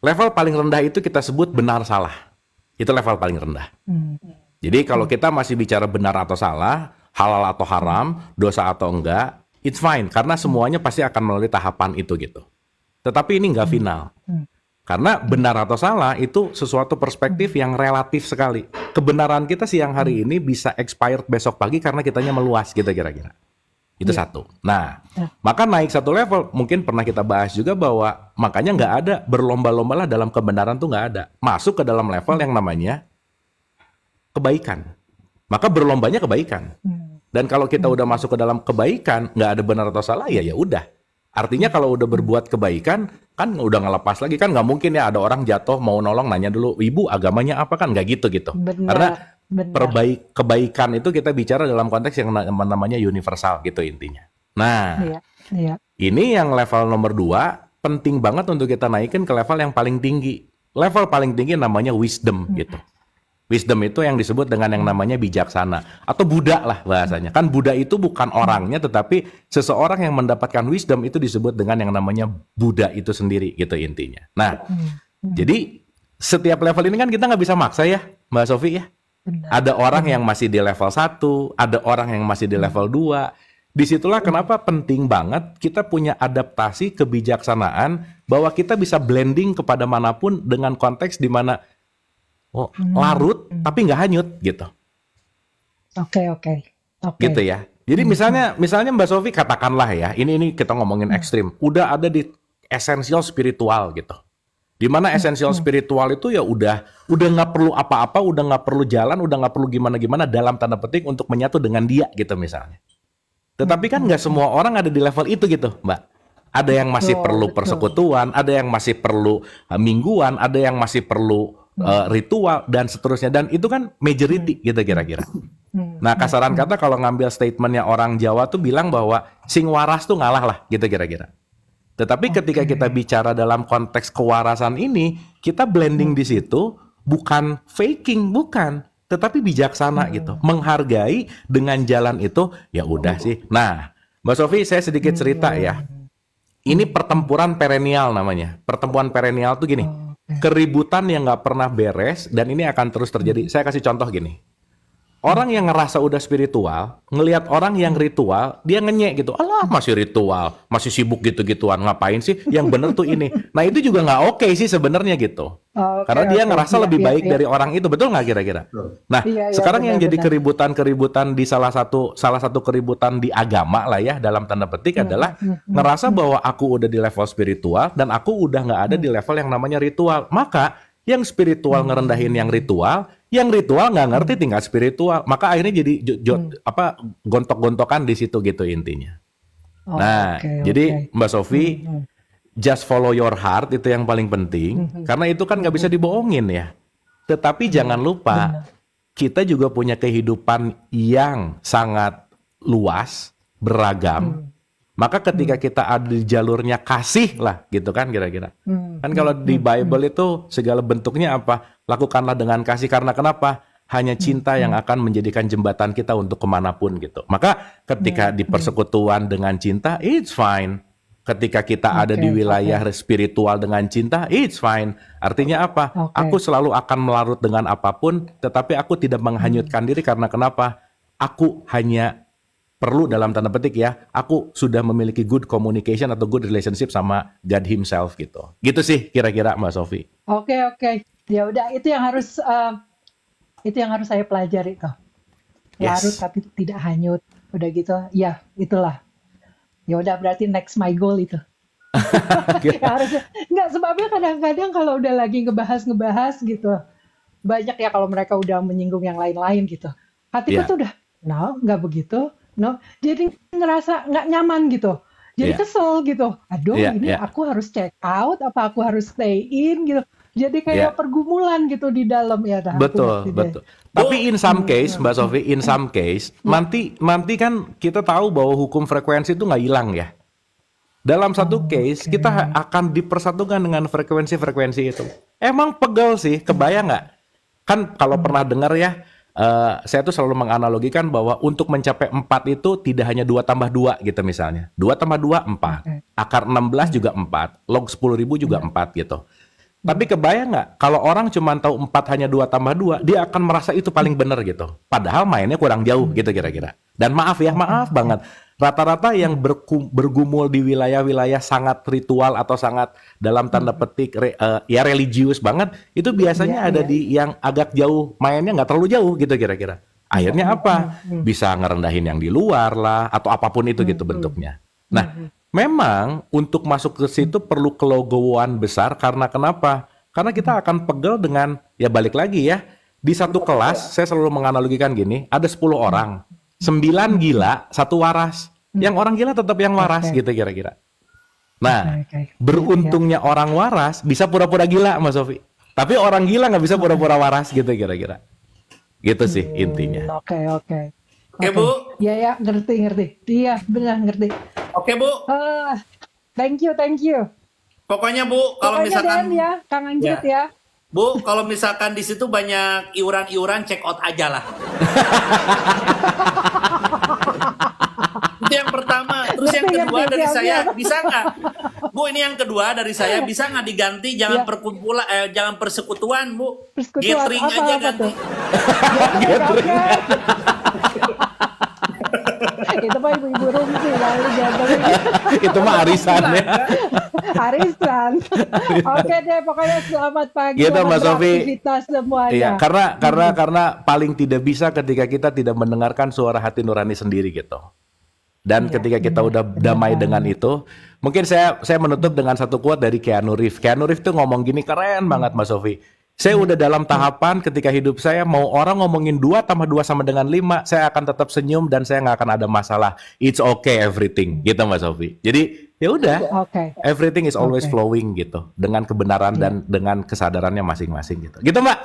Level paling rendah itu kita sebut benar salah. Itu level paling rendah. Jadi kalau kita masih bicara benar atau salah, halal atau haram, dosa atau enggak, it's fine karena semuanya pasti akan melalui tahapan itu gitu. Tetapi ini enggak final. Karena benar atau salah itu sesuatu perspektif yang relatif sekali. Kebenaran kita siang hari ini bisa expired besok pagi karena kitanya meluas gitu kira-kira. Itu satu. Nah, maka naik satu level, mungkin pernah kita bahas juga bahwa makanya nggak ada berlomba-lombalah dalam kebenaran tuh nggak ada. Masuk ke dalam level yang namanya kebaikan. Maka berlombanya kebaikan. Dan kalau kita udah masuk ke dalam kebaikan, nggak ada benar atau salah, ya udah. Artinya kalau udah berbuat kebaikan, kan udah ngelepas lagi. Kan nggak mungkin ya ada orang jatuh mau nolong, nanya dulu, ibu agamanya apa kan? Nggak gitu. Karena kebaikan itu kita bicara dalam konteks yang namanya universal gitu intinya. Nah, Iya. Iya. ini yang level nomor 2, penting banget untuk kita naikin ke level yang paling tinggi. Level paling tinggi namanya wisdom gitu. Wisdom itu yang disebut dengan yang namanya bijaksana atau Buddha lah bahasanya. Kan Buddha itu bukan orangnya tetapi seseorang yang mendapatkan wisdom itu disebut dengan yang namanya Buddha itu sendiri gitu intinya. Nah, jadi setiap level ini kan kita nggak bisa maksa ya Mbak Sofi ya. Benar. Ada orang yang masih di level 1, ada orang yang masih di level 2. Disitulah kenapa penting banget kita punya adaptasi kebijaksanaan bahwa kita bisa blending kepada manapun dengan konteks di mana larut tapi nggak hanyut gitu. Oke. Gitu ya. Jadi misalnya Mbak Sofi katakanlah ya, ini kita ngomongin ekstrim, udah ada di esensial spiritual gitu. Di mana esensial spiritual itu ya udah nggak perlu apa-apa, udah nggak perlu jalan, udah nggak perlu gimana-gimana dalam tanda petik untuk menyatu dengan dia gitu misalnya. Tetapi kan nggak semua orang ada di level itu gitu, Mbak. Ada yang masih perlu persekutuan, ada yang masih perlu mingguan, ada yang masih perlu ritual dan seterusnya. Dan itu kan majority gitu kira-kira. Nah kasaran kata kalau ngambil statementnya orang Jawa tuh bilang bahwa sing waras tuh ngalah lah gitu kira-kira. Tetapi ketika kita bicara dalam konteks kewarasan ini, kita blending di situ bukan faking, bukan, tetapi bijaksana gitu, menghargai dengan jalan itu ya udah sih. Nah, Mbak Sofi saya sedikit cerita ya. Ini pertempuran perennial namanya. Pertempuran perennial tuh gini, keributan yang nggak pernah beres dan ini akan terus terjadi. Saya kasih contoh gini. Orang yang ngerasa udah spiritual, ngelihat orang yang ritual, dia ngenyek gitu. Alah masih ritual, masih sibuk gitu-gituan, ngapain sih? Yang bener tuh ini. Nah itu juga nggak oke sih sebenarnya gitu. Karena dia ngerasa lebih baik dari orang itu, betul nggak kira-kira? Nah sekarang yang jadi keributan di salah satu keributan di agama lah ya dalam tanda petik adalah ngerasa bahwa aku udah di level spiritual dan aku udah nggak ada di level yang namanya ritual. Maka yang spiritual ngerendahin yang ritual nggak ngerti tingkat spiritual, maka akhirnya jadi gontok-gontokan di situ gitu intinya. Jadi Mbak Sofi, just follow your heart itu yang paling penting, karena itu kan nggak bisa dibohongin ya. Tetapi jangan lupa kita juga punya kehidupan yang sangat luas, beragam, Maka ketika kita ada di jalurnya kasih lah gitu kan kira-kira. Kan kalau di Bible itu segala bentuknya apa? Lakukanlah dengan kasih karena kenapa? Hanya cinta yang akan menjadikan jembatan kita untuk kemanapun gitu. Maka ketika di persekutuan dengan cinta, it's fine. Ketika kita ada di wilayah spiritual dengan cinta, it's fine. Artinya apa? Aku selalu akan melarut dengan apapun, tetapi aku tidak menghanyutkan diri karena kenapa? Aku hanya perlu dalam tanda petik ya, aku sudah memiliki good communication atau good relationship sama God Himself gitu. Gitu sih kira-kira Mbak Sofi. Oke. Ya udah itu yang harus saya pelajari tuh. Larut tapi tidak hanyut. Udah gitu. Ya, itulah. Ya udah berarti next my goal itu. Ya, harusnya enggak, sebabnya kadang-kadang kalau udah lagi ngebahas gitu. Banyak ya kalau mereka udah menyinggung yang lain-lain gitu. Hatiku tuh udah, no, enggak begitu. No, jadi ngerasa nggak nyaman gitu. Jadi kesel gitu. Aduh, ini aku harus check out, apa aku harus stay in gitu. Jadi kayak pergumulan gitu di dalam ya. Betul. Tapi in some case, Mbak Sofi, in some case, nanti kan kita tahu bahwa hukum frekuensi itu nggak hilang ya. Dalam satu case, kita akan dipersatukan dengan frekuensi-frekuensi itu. Emang pegel sih, kebayang nggak? Kan kalau pernah dengar ya, saya tuh selalu menganalogikan bahwa untuk mencapai 4 itu tidak hanya 2 tambah 2 gitu misalnya. 2 tambah 2, 4. Akar 16 juga 4. Log 10.000 juga 4 gitu. Tapi kebayang nggak kalau orang cuma tahu 4 hanya 2 tambah 2, dia akan merasa itu paling benar gitu. Padahal mainnya kurang jauh gitu kira-kira. Dan maaf banget. Rata-rata yang bergumul di wilayah-wilayah sangat ritual atau sangat dalam tanda petik religius banget, itu biasanya ada di yang agak jauh, mainnya nggak terlalu jauh gitu kira-kira. Akhirnya apa? Bisa ngerendahin yang di luar lah, atau apapun itu gitu bentuknya. Nah, memang untuk masuk ke situ perlu kelegowoan besar karena kenapa? Karena kita akan pegel dengan, ya balik lagi ya, di satu kelas, saya selalu menganalogikan gini, ada 10 orang. 9 gila, 1 waras. Yang orang gila tetap yang waras gitu kira-kira. Nah, beruntungnya orang waras bisa pura-pura gila Mas Sofi. Tapi orang gila nggak bisa pura-pura waras gitu kira-kira. Gitu sih intinya. Oke, Bu. Ya, ngerti. Iya, benar ngerti. Oke, Bu. Thank you. Pokoknya Bu, kalau misalkan Dan ya, Kang Anjrit ya. Bu, kalau misalkan di situ banyak iuran-iuran, check out aja lah. Itu yang pertama. Terus yang kedua dari saya, bisa nggak? Bu, ini yang kedua dari saya, bisa nggak diganti? Jangan perkumpulan, jangan persekutuan, Bu. Gathering aja ganti. Gathering. Itu mah ibu-ibu rumsi lalu gathering. Itu mah arisan ya. Arisan. Oke deh, pokoknya selamat pagi. Gitu Mas Sofi. Aktivitas semuanya. Iya, karena paling tidak bisa ketika kita tidak mendengarkan suara hati nurani sendiri gitu. Dan ketika kita udah damai dengan itu, mungkin saya menutup dengan satu quote dari Keanu Reeves. Keanu Reeves tuh ngomong gini, keren banget Mas Sofi. Saya udah dalam tahapan ketika hidup saya, mau orang ngomongin 2 tambah 2 sama dengan 5, saya akan tetap senyum dan saya nggak akan ada masalah. It's okay everything, gitu Mas Sofi. Jadi ya udah, everything is always flowing gitu, dengan kebenaran dan dengan kesadarannya masing-masing gitu. Gitu Mbak.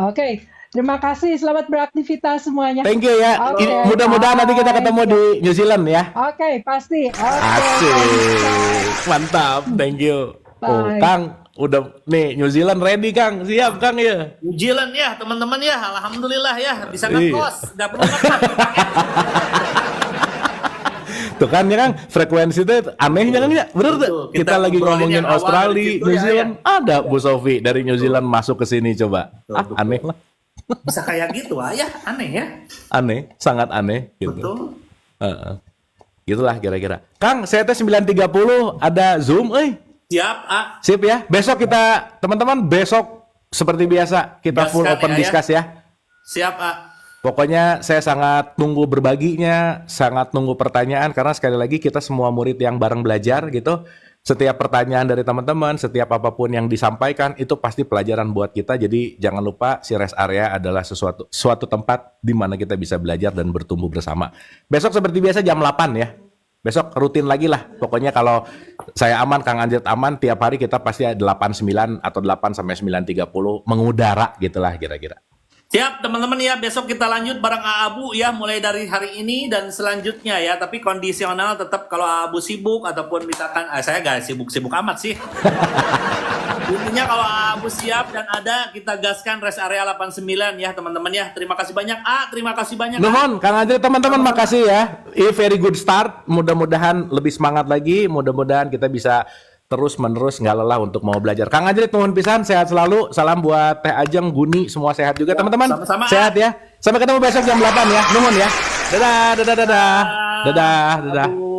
Oke. Terima kasih, selamat beraktivitas semuanya. Thank you ya. Mudah-mudahan nanti kita ketemu di New Zealand ya. Oke, pasti. Asik. Mantap, thank you. Oh, Kang, udah nih New Zealand ready Kang. Siap Kang ya. New Zealand ya, teman-teman ya. Alhamdulillah ya, bisa ngekos, enggak perlu ngekos. Tuh kan ya Kang, frekuensi itu anehnya Kang ya. Bener tuh. Kita lagi ngomongin Australia, New Zealand, ada Bu Sofi dari New Zealand masuk ke sini coba. Aneh lah. Bisa kayak gitu ya, aneh ya. Aneh, sangat aneh gitu. Betul. Gitulah kira-kira. Kang, saya tes 9.30 ada Zoom, Siap, Sip ya. Besok kita, teman-teman, besok seperti biasa kita full open discuss ya. Siap, Pokoknya saya sangat tunggu berbaginya, sangat tunggu pertanyaan karena sekali lagi kita semua murid yang bareng belajar gitu. Setiap pertanyaan dari teman-teman, setiap apapun yang disampaikan itu pasti pelajaran buat kita. Jadi jangan lupa si rest area adalah suatu tempat di mana kita bisa belajar dan bertumbuh bersama. Besok seperti biasa jam 8 ya. Besok rutin lagi lah. Pokoknya kalau saya aman, Kang Anjrit aman, tiap hari kita pasti 8-9 atau 8 sampai 9.30 mengudara gitulah kira-kira. Siap teman-teman ya, besok kita lanjut bareng Abu ya, mulai dari hari ini dan selanjutnya ya. Tapi kondisional tetap kalau Abu sibuk ataupun misalkan saya gak sibuk-sibuk amat sih. Intinya kalau Abu siap dan ada, kita gaskan rest area 89 ya teman-teman ya. Terima kasih banyak terima kasih banyak. Nuhun, Kang Andri, teman-teman makasih ya. Very good start. Mudah-mudahan lebih semangat lagi. Mudah-mudahan kita bisa terus-menerus nggak lelah untuk mau belajar. Kang Andri, nuhun pisan, sehat selalu. Salam buat Teh Ajeng, Guni, semua sehat juga teman-teman. Sama-sama. Sehat ya. Sampai ketemu besok jam 8 ya. Nuhun ya. Dadah, dadah, dadah. Dadah, dadah.